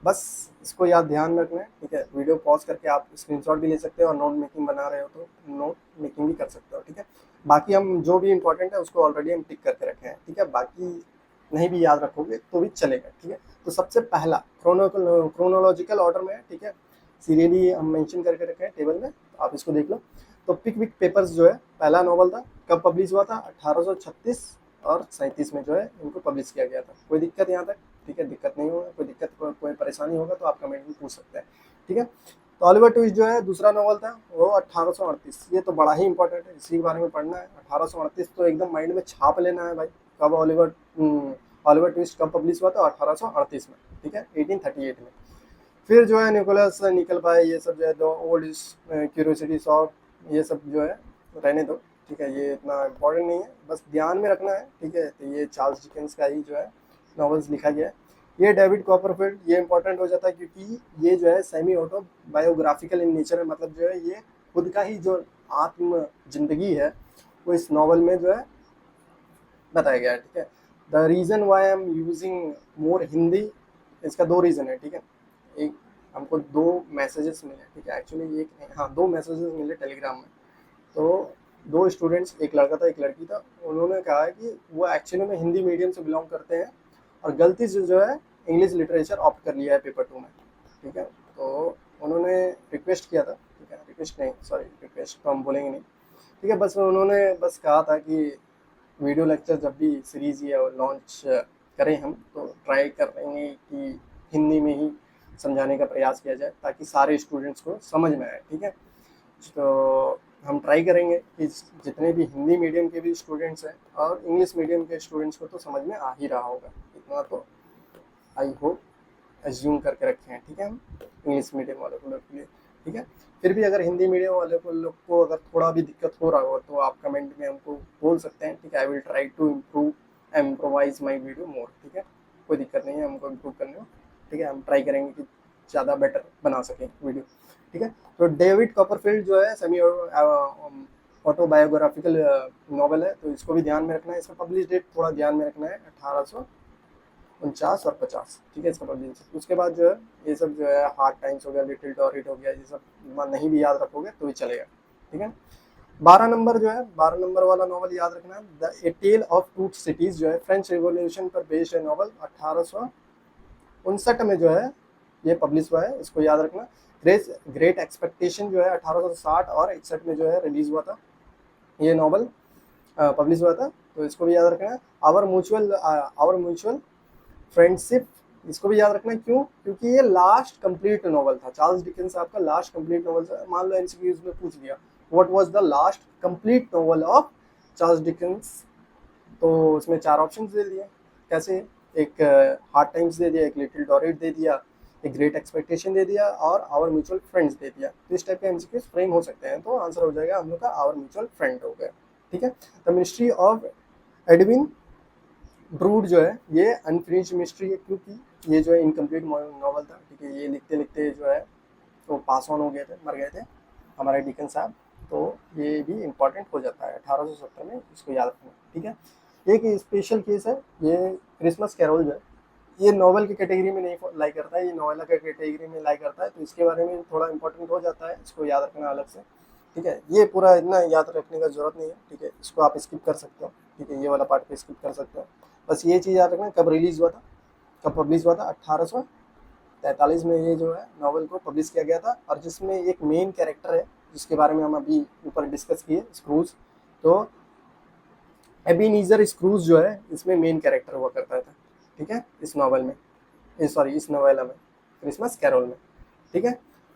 A: बस इसको याद ध्यान रखना है, ठीक है। वीडियो पॉज करके आप स्क्रीनशॉट भी ले सकते हो, और नोट मेकिंग बना रहे हो तो नोट मेकिंग भी कर सकते हो, ठीक है। बाकी हम जो भी इंपॉर्टेंट है उसको ऑलरेडी हम टिक करके रखे हैं, ठीक है। बाकी नहीं भी याद रखोगे तो भी चलेगा, ठीक है। तो सबसे पहला क्रोनोलॉजिकल ऑर्डर में है, ठीक है, सीरियली हम मेंशन करके रखे हैं टेबल में, तो आप इसको देख लो। तो पिकविक पेपर्स जो है पहला नॉवल था, कब पब्लिश हुआ था, 1836 और 37 में जो है इनको पब्लिश किया गया था। कोई दिक्कत यहाँ तक, ठीक है, दिक्कत नहीं होगा, कोई दिक्कत कोई परेशानी होगा तो आप कमेंट में पूछ सकते हैं, ठीक है। तो ऑलिवर ट्विस्ट जो है दूसरा नॉवल था, वो 1838, ये तो बड़ा ही इंपॉर्टेंट है, इसी के बारे में पढ़ना है। 1838 तो एकदम माइंड में छाप लेना है भाई, कब ऑलिवर ट्विस्ट कब पब्लिश हुआ था, 1838 में, ठीक है, 1838 में। फिर जो है निकोलस निकल पाए, ये सब जो है द ओल्ड क्यूरियोसिटीज ऑफ, ये सब जो है रहने दो, ठीक है, ये इतना इम्पोर्टेंट नहीं है, बस ध्यान में रखना है, ठीक है। तो ये चार्ल्स डिकेंस का ही जो है नॉवेल्स लिखा गया है। ये डेविड कॉपरफील्ड, ये इंपॉर्टेंट हो जाता है क्योंकि ये जो है सेमी ऑटोबायोग्राफिकल इन नेचर है, मतलब जो है ये खुद का ही जो आत्म जिंदगी है वो इस नॉवल में जो है बताया गया है, ठीक है। The reason why I am using more Hindi, इसका दो रीज़न है, ठीक है। एक, हमको दो मैसेजेस मिले, ठीक है, एक्चुअली एक नहीं, हाँ, दो मैसेजेस मिले टेलीग्राम में। तो दो स्टूडेंट्स, एक लड़का था एक लड़की था, उन्होंने कहा कि वो एक्चुअली में हिंदी मीडियम से बिलोंग करते हैं और गलती से जो है इंग्लिश लिटरेचर ऑप्ट कर लिया है पेपर 2 में, ठीक है। तो उन्होंने रिक्वेस्ट किया था, ठीक है, रिक्वेस्ट नहीं, सॉरी, रिक्वेस्ट तो हम बोलेंगे नहीं, ठीक है, बस उन्होंने बस कहा था कि वीडियो लेक्चर जब भी सीरीज़ या लॉन्च करें हम तो ट्राई कर लेंगे कि हिंदी में ही समझाने का प्रयास किया जाए ताकि सारे स्टूडेंट्स को समझ में आए, ठीक है। तो हम ट्राई करेंगे कि जितने भी हिंदी मीडियम के भी स्टूडेंट्स हैं और इंग्लिश मीडियम के स्टूडेंट्स को तो समझ में आ ही रहा होगा, इतना तो आई होप एज्यूम करके रखे हैं, ठीक है, हम इंग्लिश मीडियम वाले को लोग के लिए, ठीक है। फिर भी अगर हिंदी मीडियम वाले को लोग को अगर थोड़ा भी दिक्कत हो रहा हो तो आप कमेंट में हमको बोल सकते हैं, ठीक है। I will try to improve and improvise my video more, ठीक है, कोई दिक्कत नहीं है हमको इम्प्रूव करने में, ठीक है। हम ट्राई करेंगे कि ज़्यादा बेटर बना सकें वीडियो, ठीक है। तो डेविड कॉपरफील्ड जो है सेमी ऑटोबायोग्राफिकल नॉवल है, तो इसको भी ध्यान में रखना है। इसका पब्लिश डेट थोड़ा ध्यान में रखना है, 1849 और 50, ठीक है, इसका पब्लिश। उसके बाद जो है ये सब जो है हार्ड टाइम्स हो गया, लिटिल डॉरिट हो गया, ये सब नहीं भी याद रखोगे तो भी चलेगा, ठीक है। 12 नंबर जो है, 12 नंबर वाला नॉवल याद रखना है, the a tale of two cities जो है फ्रेंच रिवॉल्यूशन पर बेस्ड है नॉवल, 1859 में जो है ये पब्लिश हुआ है, इसको याद रखना। ग्रेट एक्सपेक्टेशन जो है 1860 और 61 में जो है रिलीज हुआ था ये नॉवल, पब्लिश हुआ था, तो इसको भी याद रखना है। आवर म्यूचुअल फ्रेंडशिप, इसको भी याद रखना है, क्यों, क्योंकि ये लास्ट कंप्लीट नॉवल था, चार्ल्स डिकेंस साहब का लास्ट कंप्लीट नॉवल था। मान लो एमसीक्यूज में पूछ लिया what was the last complete novel of Charles Dickens, तो उसमें 4 ऑप्शंस दे दिए, कैसे, एक हार्ड टाइम्स दे दिया, एक लिटिल डॉरिट दे दिया, एक ग्रेट एक्सपेक्टेशन दे दिया और आवर म्यूचुअल फ्रेंड्स दे दिया। तो इस टाइप के एमसीक्यूज फ्रेम हो सकते हैं, तो आंसर हो जाएगा हम लोग का आवर म्यूचुअल फ्रेंड हो गया, ठीक है। The mystery of Edwin brood जो है ये अनफिनिश्ड मिस्ट्री है, क्योंकि ये जो है इनकम्प्लीट नॉवल था, ठीक है। ये लिखते लिखते जो है तो पास ऑन हो गए थे, मर गए थे हमारे डिकन साहब, तो ये भी इम्पोर्टेंट हो जाता है 1870 में, इसको याद रखना, ठीक है। एक स्पेशल केस है ये क्रिसमस कैरोल जो है, ये नॉवल की कैटेगरी में नहीं लाई करता है, ये नॉवेला की कैटेगरी में लाई करता है, तो इसके बारे में थोड़ा इंपॉर्टेंट हो जाता है, इसको याद रखना अलग से, ठीक है। ये पूरा इतना याद रखने का जरूरत नहीं है, ठीक है, इसको आप स्किप कर सकते हो, ठीक है, ये वाला पार्ट पे स्किप कर सकते हो। बस ये चीज़ याद रखना कब रिलीज हुआ था, कब पब्लिश हुआ था, 1843 में ये जो है नॉवल को पब्लिश किया गया था, और जिसमें एक मेन कैरेक्टर है जिसके बारे में हम अभी ऊपर डिस्कस किए, स्क्रूज, तो एबीनीजर स्क्रूज जो है इसमें मेन कैरेक्टर हुआ करता था, ठीक है, इस नॉवल में, इस नोवेला में, क्रिसमस कैरोल में, ठीक है।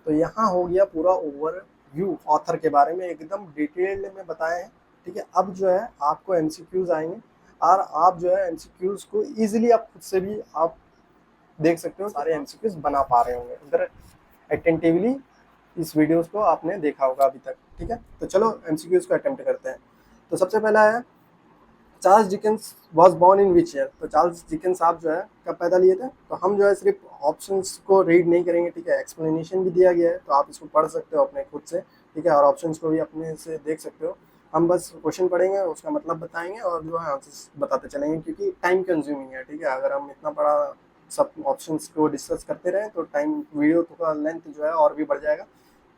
A: तो यहाँ हो गया पूरा ओवरव्यू ऑथर के बारे में, एकदम डिटेल्ड में बताए हैं, ठीक है। अब जो है आपको एमसीक्यूज आएंगे, और आप जो है एमसीक्यूज को इजीली आप खुद से भी आप देख सकते हो, सारे एमसीक्यूज बना पा रहे होंगे अगर अटेंटिवली इस वीडियोस को आपने देखा होगा अभी तक, ठीक है। तो चलो एमसीक्यूज को अटेम्प्ट करते हैं। तो सबसे पहला है Charles Dickens was born in which year, तो चार्ल्स डिकेंस आप जो है कब पैदा लिए थे, तो हम जो है सिर्फ ऑप्शंस को रीड नहीं करेंगे, ठीक है, एक्सप्लेनेशन भी दिया गया है, तो आप इसको पढ़ सकते हो अपने खुद से, ठीक है, और ऑप्शंस को भी अपने से देख सकते हो। हम बस क्वेश्चन पढ़ेंगे, उसका मतलब बताएंगे और जो है आंसर्स बताते चलेंगे, क्योंकि टाइम कंज्यूमिंग है, ठीक है। अगर हम इतना बड़ा सब ऑप्शंस को डिस्कस करते रहें तो टाइम वीडियो का लेंथ जो है और भी बढ़ जाएगा,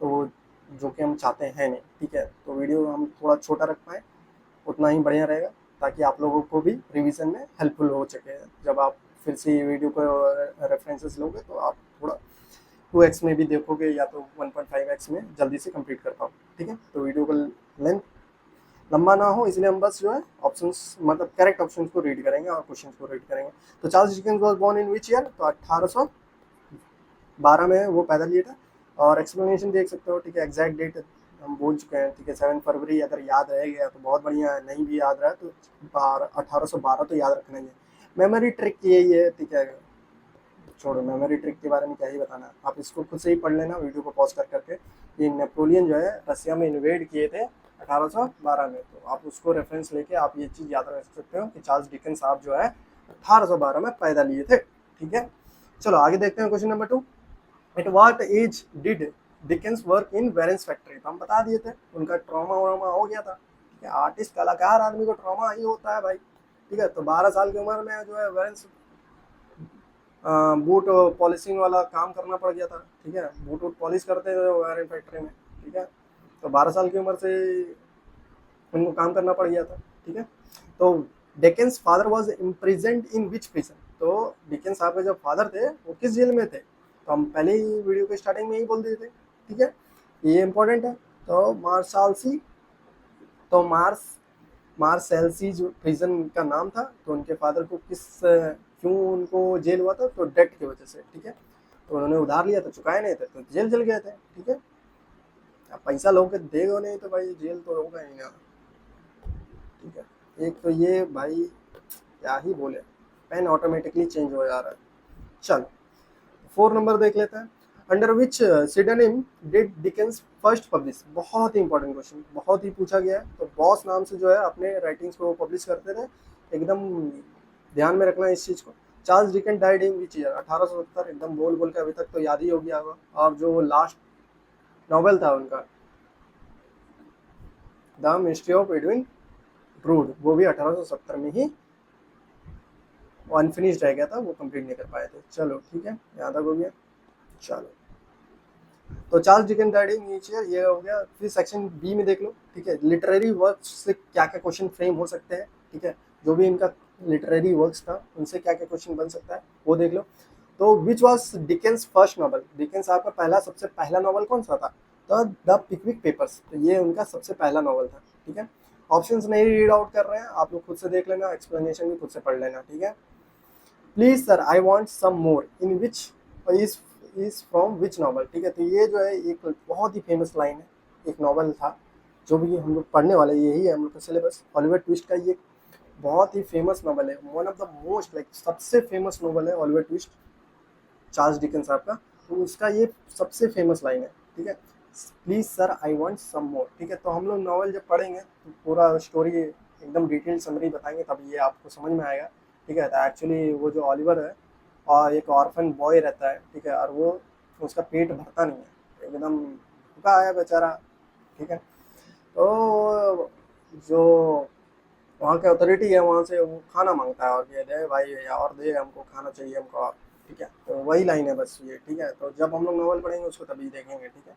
A: तो जो कि हम चाहते हैं नहीं, ठीक है। तो वीडियो हम थोड़ा छोटा रख पाएँ उतना ही बढ़िया रहेगा, ताकि आप लोगों को भी रिवीजन में हेल्पफुल हो सके। जब आप फिर से ये वीडियो को रेफरेंसेस लोगे तो आप थोड़ा 2x में भी देखोगे या तो 1.5x में जल्दी से कंप्लीट कर पाओ, ठीक है। तो वीडियो का लेंथ लंबा ना हो, इसलिए हम बस जो है ऑप्शंस मतलब करेक्ट ऑप्शंस को रीड करेंगे और क्वेश्चंस को रीड करेंगे। तो Charles Dickens was born in which year, तो 1812 में वो पैदा लिए था, और एक्सप्लेनेशन देख सकते हो, ठीक है, एग्जैक्ट डेट हम बोल चुके हैं, ठीक है, 7 फरवरी। अगर याद रह गया तो बहुत बढ़िया है, नहीं भी याद रहा तो 1812 तो याद रखना ही है। मेमोरी ट्रिक यही है, ठीक है, छोड़ो मेमोरी ट्रिक के बारे में क्या ही बताना, आप इसको खुद से ही पढ़ लेना वीडियो को पॉज कर करके। ये नेपोलियन जो है रसिया में इन्वेड किए थे 1812 में, तो आप उसको रेफरेंस लेके आप ये चीज़ याद रख सकते हो कि चार्ल्स डिकेंस साहब जो है 1812 में पैदा लिए थे, ठीक है। चलो आगे देखते हैं question number 2। At what age did Dickens work in Warren's factory, तो हम बता दिए थे उनका ट्रॉमा व्रामा हो गया था, ठीक है। आर्टिस्ट कलाकार आदमी को ट्रॉमा ही होता है भाई, ठीक है। तो 12 साल की उम्र में जो है वेरेंस बूट पॉलिशिंग वाला काम करना पड़ गया था, ठीक है, बूट वूट पॉलिश करते थे वेरेंस फैक्ट्री में, ठीक है। तो 12 साल की उम्र से उनको काम करना पड़ गया था, ठीक है। तो Dickens father was imprisoned in which prison, तो डिकेंस साहब के जो फादर थे वो किस जेल में थे, तो हम पहले ही वीडियो के स्टार्टिंग में ही बोल दिए थे, ठीक है, ये इंपॉर्टेंट है। तो मार्शालसी, तो मार्सेलसी जो प्रिजन का नाम था, तो उनके फादर को क्यों उनको जेल हुआ था, तो डेट की वजह से, ठीक है। तो उन्होंने उधार लिया था, चुकाए नहीं थे, तो जेल चल गए थे, ठीक है। अब पैसा लोगे देगा नहीं तो भाई जेल तो होगा ही ना, ठीक है। एक तो ये भाई क्या ही बोले, पेन ऑटोमेटिकली चेंज हो जा रहा है। चलो 4 नंबर देख लेते हैं। Under which pseudonym did Dickens first publish? बहुत ही इंपॉर्टेंट क्वेश्चन, बहुत ही पूछा गया है। तो बॉस नाम से जो है अपने राइटिंग्स को पब्लिश करते थे, एकदम ध्यान में रखना इस चीज़ को। Charles Dickens died in which year? 1870, एकदम बोल बोल के अभी तक तो याद ही हो गया होगा। और जो लास्ट नॉवेल था उनका the mystery of Edwin druid, वो भी 1870 में ही अनफिनिश्ड रह गया था, वो कंप्लीट नहीं कर पाए थे। चलो ठीक है, यहाँ तक हो गया। चलो तो Charles Dickens died in each year, ये हो गया। फिर सेक्शन बी में देख लो, ठीक है, लिटरेरी वर्क्स से क्या क्या क्वेश्चन फ्रेम हो सकते हैं, ठीक है, जो भी इनका लिटरेरी वर्क्स था उनसे क्या क्या क्वेश्चन बन सकता है वो देख लो। तो which was Dickens first novel? Dickens आपका पहला सबसे पहला नॉवल कौन सा था? तो द पिकविक पेपर्स, तो ये उनका सबसे पहला नॉवल था, ठीक है। ऑप्शंस नहीं रीड आउट कर रहे हैं, आप लोग खुद से देख लेना, एक्सप्लेनेशन भी खुद से पढ़ लेना, ठीक है। Please sir I want some more in which is from which novel, ठीक है। तो ये जो है एक बहुत ही फेमस लाइन है, एक नॉवल था जो भी हम लोग पढ़ने वाले, यही है हम लोग का सिलेबस। ऑलिवर ट्विस्ट का ये बहुत ही फेमस नॉवल है, one of the most like सबसे फेमस नॉवल है ऑलिवर ट्विस्ट, चार्ल्स डिकेंस साहब का। तो उसका ये सबसे फेमस लाइन है, ठीक है, please sir I want some more, ठीक है। तो हम लोग नॉवल जब पढ़ेंगे तो पूरा स्टोरी एकदम डिटेल समरी बताएंगे, तब ये आपको समझ में आएगा, ठीक है। तो एक्चुअली वो जो ऑलिवर है और एक ऑर्फन बॉय रहता है, ठीक है, और वो उसका पेट भरता नहीं है, एकदम भूखा है बेचारा, ठीक है। तो जो वहाँ के अथॉरिटी है वहाँ से वो खाना मांगता है और ये दे भाई या और दे, हमको खाना चाहिए हमको और, ठीक है। तो वही लाइन है बस ये, ठीक है। तो जब हम लोग नॉवल पढ़ेंगे उसको तभी देखेंगे, ठीक है।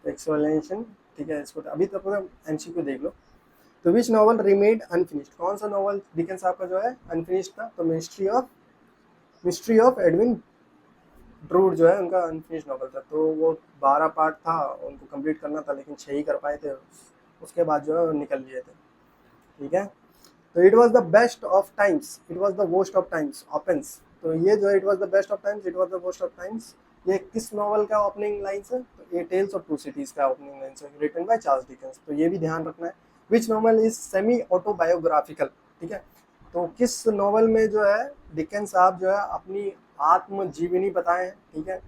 A: एक्सप्लेनेशन, ठीक है, इसको अभी तक पूरा एमसीक्यू देख लो। तो विच नॉवल रिमेड अनफिनिश्ड? कौन सा नॉवल डिकेंस साहब का जो है अनफिनिश्ड था? तो मिस्ट्री ऑफ एडविन ड्रूड जो है उनका अनफिनिश्ड नॉवल था। तो वो 12 पार्ट था, उनको कंप्लीट करना था, लेकिन 6 ही कर पाए थे, उसके बाद जो है वो निकल लिए थे, ठीक है। तो it was the best of times, it was the worst of times, ऑपेंस। तो ये जो it was the best of times, it was the worst of times, ये किस नॉवल का ओपनिंग लाइन्स है? तो ये टेल्स ऑफ टू सिटीज का ओपनिंग लाइन्स है, रिटन बाय चार्ल्स डिकेंस। तो ये भी ध्यान रखना है। Which novel is semi autobiographical, ठीक है। तो किस नॉवल में जो है डिकेंस साहब जो है अपनी आत्मजीवनी बताए हैं, ठीक है,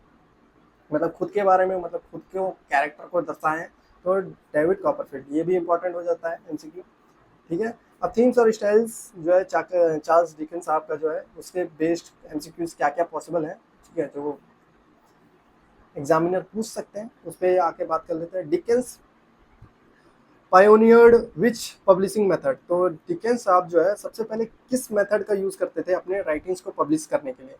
A: मतलब खुद के बारे में, मतलब खुद के कैरेक्टर को दर्शाएं। तो डेविड कॉपरफील्ड, ये भी इंपॉर्टेंट हो जाता है एमसीक्यू, ठीक है। अब थीम्स और स्टाइल्स जो है चार्ल्स डिकेंस साहब का जो है उसके बेस्ड एमसीक्यूज क्या क्या पॉसिबल है, ठीक है, जो एग्जामिनर पूछ सकते हैं, उस पर आके बात कर लेते हैं। डिकेंस पायोनियर्ड विच पब्लिशिंग मेथड? तो डिकेंस साहब जो है सबसे पहले किस मेथड का यूज करते थे अपने राइटिंग्स को पब्लिश करने के लिए?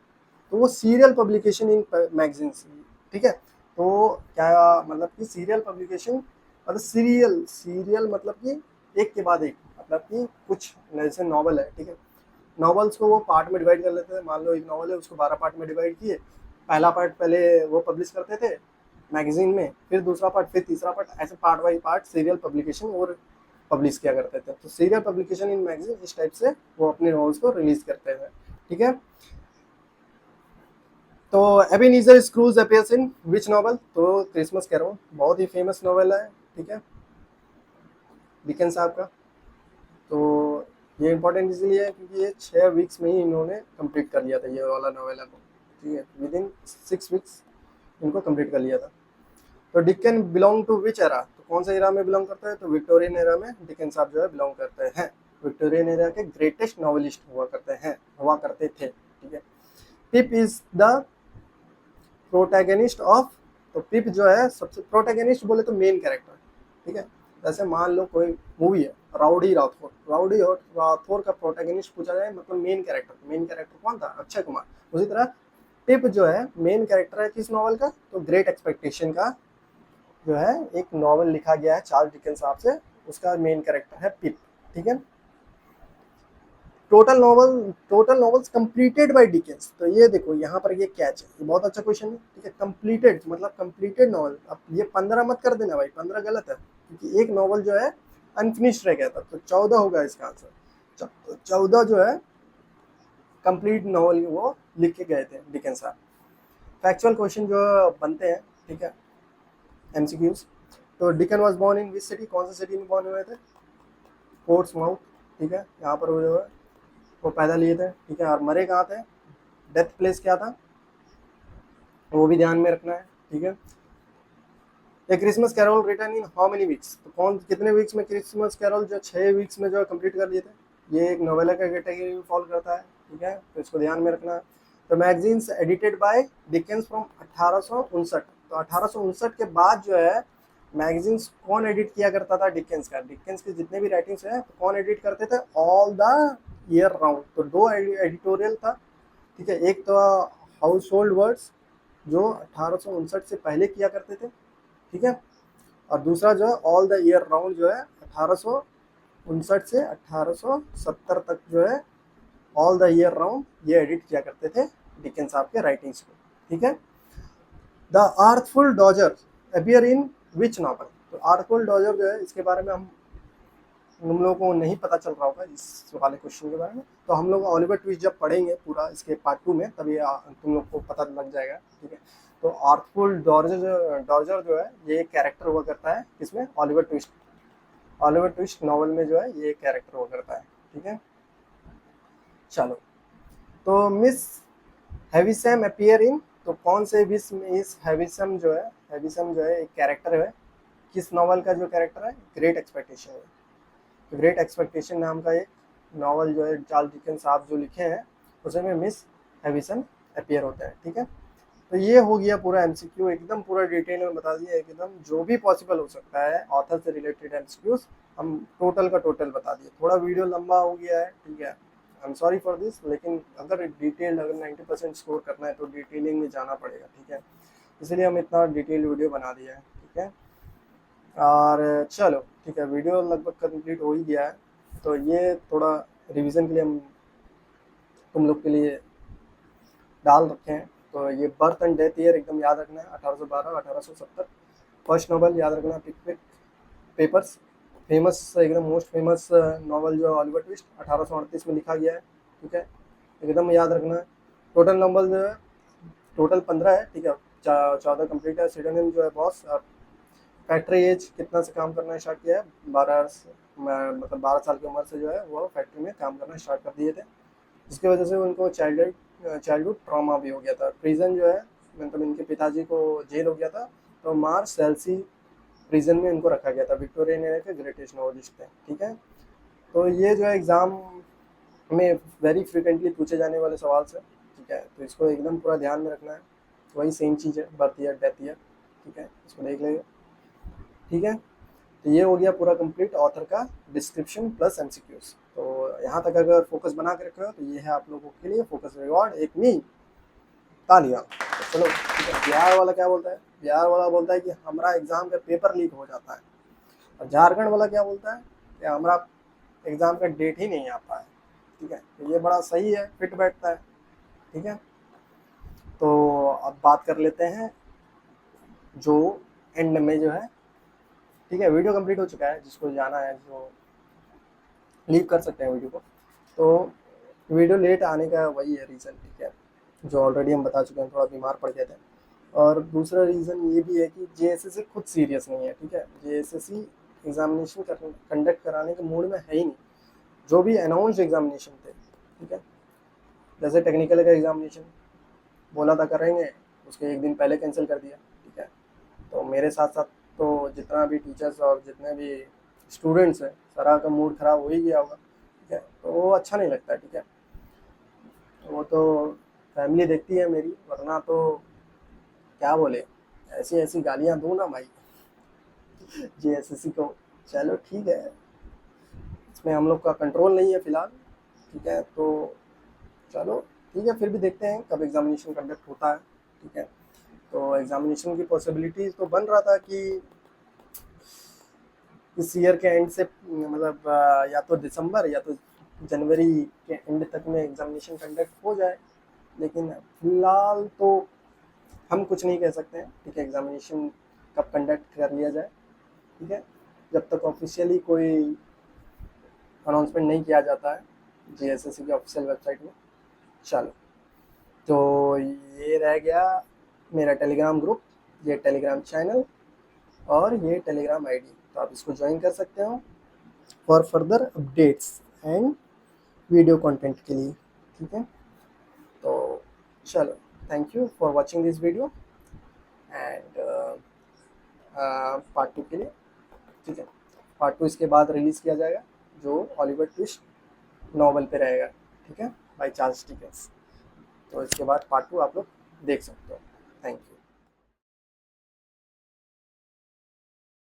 A: तो वो सीरियल पब्लिकेशन इन मैगजीन्स, ठीक है। तो क्या मतलब कि सीरियल पब्लिकेशन, मतलब सीरियल मतलब कि एक के बाद एक, मतलब कि कुछ जैसे नॉवल है, ठीक है, नॉवेल्स को वो पार्ट में डिवाइड कर लेते थे। मान लो एक नॉवल है, उसको 12 पार्ट में डिवाइड किए, पहला पार्ट पहले वो पब्लिश करते थे मैगजीन में, फिर दूसरा पार्ट, फिर तीसरा पार्ट, ऐसे part by part serial publication और पब्लिश किया करते थे। तो सीरियल पब्लिकेशन इन मैगजीन, इस टाइप से वो अपने नॉवेल्स को रिलीज करते थे, ठीक है। तो Ebenezer Scrooge appears in which novel? तो क्रिसमस कैरोल, बहुत ही फेमस नॉवल है, ठीक है, डिकेंस साहब का। तो ये इंपॉर्टेंट इसलिए है क्योंकि ये 6 वीक्स में ही इन्होंने कंप्लीट कर लिया था ये वाला नॉवेला को, ठीक है, विद इन 6 वीक्स इनको कंप्लीट कर लिया था। तो Dickens belong to which era? तो कौन सा एरा में बिलोंग करता है? तो विक्टोरियन एरा में डिकन साहब जो है बिलोंग करते हैं। विक्टोरियन एरा के ग्रेटेस्ट नॉवेलिस्ट हुआ करते थे, ठीक है। पिप इज द प्रोटैगनिस्ट ऑफ, तो पिप जो है सबसे, प्रोटैगनिस्ट बोले तो मेन कैरेक्टर, ठीक है। जैसे मान लो कोई मूवी है राउडी राठौर का प्रोटैगनिस्ट पूछा जाए, मतलब मेन कैरेक्टर कौन था? अक्षय कुमार। उसी तरह पिप जो है मेन कैरेक्टर है किस नॉवल का? तो ग्रेट एक्सपेक्टेशन का जो है एक नॉवल लिखा गया है चार्ल्स डिकेंस साहब से, उसका मेन कैरेक्टर है पिप, ठीक है। Total novels completed by Dickens, तो ये देखो यहाँ पर ये कैच है, ये बहुत अच्छा क्वेश्चन है, ठीक है। कंप्लीटेड मतलब कंप्लीटेड नॉवल, अब ये 15 मत कर देना भाई, 15 गलत है, क्योंकि एक नॉवल जो है अनफिनिश्ड रह गया था, तो 14 होगा इसका आंसर। 14 जो है कंप्लीट नॉवल वो लिख के गए थे डिकेंस साहब। फैक्चुअल क्वेश्चन जो बनते हैं, ठीक है, एमसीक्यूज। तो deacon was born in which city? कौन सा सिटी में बॉर्न हुए थे? पोर्ट्समाउथ, ठीक है। यहाँ पर वो जो है वो पैदा लिए थे, ठीक है, और मरे कहाँ थे, डेथ प्लेस क्या था वो भी ध्यान में रखना है, ठीक है। A Christmas carol written in how many weeks, तो कौन कितने वीक्स में क्रिसमस कैरोल जो 6 वीक्स में जो कंप्लीट कर लिए थे, ये एक नोवेला का कैटेगरी में फॉलो करता है, ठीक है, तो इसको ध्यान में रखना है। तो magazines edited by Dickens from 1859, तो 1859 के बाद जो है मैगजीन्स कौन एडिट किया करता था, डिकेंस का, डिकेंस के जितने भी राइटिंग्स हैं तो कौन एडिट करते थे, ऑल द ईयर राउंड, तो दो एडिटोरियल था, ठीक है, एक तो हाउस होल्ड वर्ड्स जो 1859 से पहले किया करते थे, ठीक है, और दूसरा जो है ऑल द ईयर राउंड जो है 1859 से 1870 तक जो है ऑल द ईयर राउंड ये एडिट किया करते थे डिकेंस साहब के राइटिंग्स को, ठीक है। The Artful Dodger appear in which novel, तो आर्थफुल डॉजर जो है इसके बारे में हम लोगों को नहीं पता चल रहा होगा इस वाले क्वेश्चन के बारे में, तो हम लोग ऑलिवर ट्विस्ट जब पढ़ेंगे पूरा इसके पार्ट 2 में तभी तुम लोग को पता लग जाएगा, ठीक है। तो आर्थफुल डॉजर जो है ये कैरेक्टर हुआ करता है इसमें ऑलिवर ट्विस्ट नॉवल में जो है ये कैरेक्टर हुआ करता है, ठीक है। चलो, तो मिस हैविसम अपीयर इन, तो कौन से मिस हैविसम जो है एक कैरेक्टर है किस नॉवल का जो कैरेक्टर है, ग्रेट एक्सपेक्टेशन है। तो ग्रेट एक्सपेक्टेशन नाम का एक नॉवल जो है चार्ल्स डिकेंस साहब जो लिखे हैं उसमें मिस हैविसन अपीयर होता है, ठीक है। तो ये हो गया पूरा एमसीक्यू, एकदम पूरा डिटेल में बता दिया, एकदम जो भी पॉसिबल हो सकता है ऑथर से रिलेटेड एमसीक्यूज हम टोटल का टोटल बता दिए। थोड़ा वीडियो लंबा हो गया है, ठीक है, I am sorry for this, लेकिन अगर 90% स्कोर करना है तो डिटेलिंग में जाना पड़ेगा, ठीक है, इसलिए हम इतना डिटेल वीडियो बना दिया है, ठीक है। और चलो ठीक है, वीडियो लगभग कंप्लीट हो ही गया है, तो ये थोड़ा रिवीजन के लिए हम तुम लोग के लिए डाल रखे हैं। तो ये बर्थ एंड डेथ ईयर एकदम याद रखना है, 1812 1870। फर्स्ट नॉवल याद रखना, पिकविक पेपर्स, फेमस एकदम मोस्ट फेमस नॉवल जो ऑलिवर ट्विस्ट 1838 में लिखा गया है, ठीक है, एकदम याद रखना है। टोटल नॉवल जो है टोटल 15 है, ठीक है, 14 कंप्लीट है। सिडोनिम जो है बॉस, और फैक्ट्री एज कितना से काम करना स्टार्ट किया है, 12 12 साल की उम्र से जो है वो फैक्ट्री में काम करना स्टार्ट कर दिए थे, जिसकी वजह से उनको चाइल्डहुड ट्रॉमा भी हो गया था। प्रिजन जो है मतलब इनके पिताजी को जेल हो गया था, तो मार्स सेल्सी प्रिजन में इनको रखा गया था। विक्टोरियन एरा के ग्रेटेस्ट नॉवलिस्ट थे, ठीक है। तो ये जो है एग्ज़ाम में वेरी फ्रिक्वेंटली पूछे जाने वाले सवाल से, ठीक है, तो इसको एकदम पूरा ध्यान में रखना है। वही सेम चीज़ है, बर्थ ईयर डेथ ईयर, ठीक है, इसको देख लेंगे, ठीक है। तो ये हो गया पूरा कंप्लीट ऑथर का डिस्क्रिप्शन प्लस एमसीक्यूज। तो यहाँ तक अगर फोकस बना के रखे हो तो ये है आप लोगों के लिए फोकस रिवॉर्ड, एक मी तालियां। तो चलो ठीक है, बिहार वाला क्या बोलता है, बिहार वाला बोलता है कि हमारा एग्जाम का पेपर लीक हो जाता है, और झारखंड वाला क्या बोलता है कि हमारा एग्जाम का डेट ही नहीं आता है, ठीक है। तो ये बड़ा सही है, फिट बैठता है, ठीक है। तो अब बात कर लेते हैं जो एंड में जो है, ठीक है, वीडियो कंप्लीट हो चुका है, जिसको जाना है जो लीव कर सकते हैं वीडियो को। तो वीडियो लेट आने का वही है रीज़न, ठीक है, जो ऑलरेडी हम बता चुके हैं, थोड़ा बीमार पड़ गए थे। और दूसरा रीज़न ये भी है कि जेएसएससी खुद सीरियस नहीं है, ठीक है, जेएसएससी एग्जामिनेशन कंडक्ट कराने के मूड में है ही नहीं। जो भी अनाउंस्ड एग्जामिनेशन थे, ठीक है, जैसे टेक्निकल का एग्जामिनेशन बोला था करेंगे, उसके एक दिन पहले कैंसिल कर दिया, ठीक है। तो मेरे साथ साथ तो जितना भी टीचर्स और जितने भी स्टूडेंट्स हैं, सारा का मूड ख़राब हो ही गया होगा, ठीक है, तो वो अच्छा नहीं लगता है, ठीक है। वो तो फैमिली देखती है मेरी, वरना तो क्या बोले, ऐसी ऐसी गालियाँ दूँ ना भाई जेएसएससी को। चलो ठीक है, इसमें हम लोग का कंट्रोल नहीं है फ़िलहाल, ठीक है। तो चलो ठीक है, फिर भी देखते हैं कब एग्ज़ामिनेशन कंडक्ट होता है, ठीक है। तो एग्ज़ामिनेशन की पॉसिबिलिटीज़ तो बन रहा था कि इस ईयर के एंड से मतलब या तो दिसंबर या तो जनवरी के एंड तक में एग्ज़ामिनेशन कंडक्ट हो जाए, लेकिन फ़िलहाल तो हम कुछ नहीं कह सकते हैं, ठीक है, एग्ज़ामिनेशन कब कंडक्ट कर लिया जाए, ठीक है, जब तक ऑफिशियली कोई अनाउंसमेंट नहीं किया जाता है जेएसएससी की ऑफिशियल वेबसाइट में। चलो, तो ये रह गया मेरा टेलीग्राम ग्रुप, ये टेलीग्राम चैनल और ये टेलीग्राम आईडी, तो आप इसको ज्वाइन कर सकते हो for further updates and video content के लिए। ठीक है, तो चलो, thank you for watching this video and part 2 के लिए। ठीक है, पार्ट 2 इसके बाद रिलीज़ किया जाएगा, जो ऑलिवर ट्विस्ट नॉवल पे रहेगा। ठीक है, बाय चार्ल्स डिकेंस। तो इसके बाद पार्ट 2 आप लोग देख सकते हो। Thank you.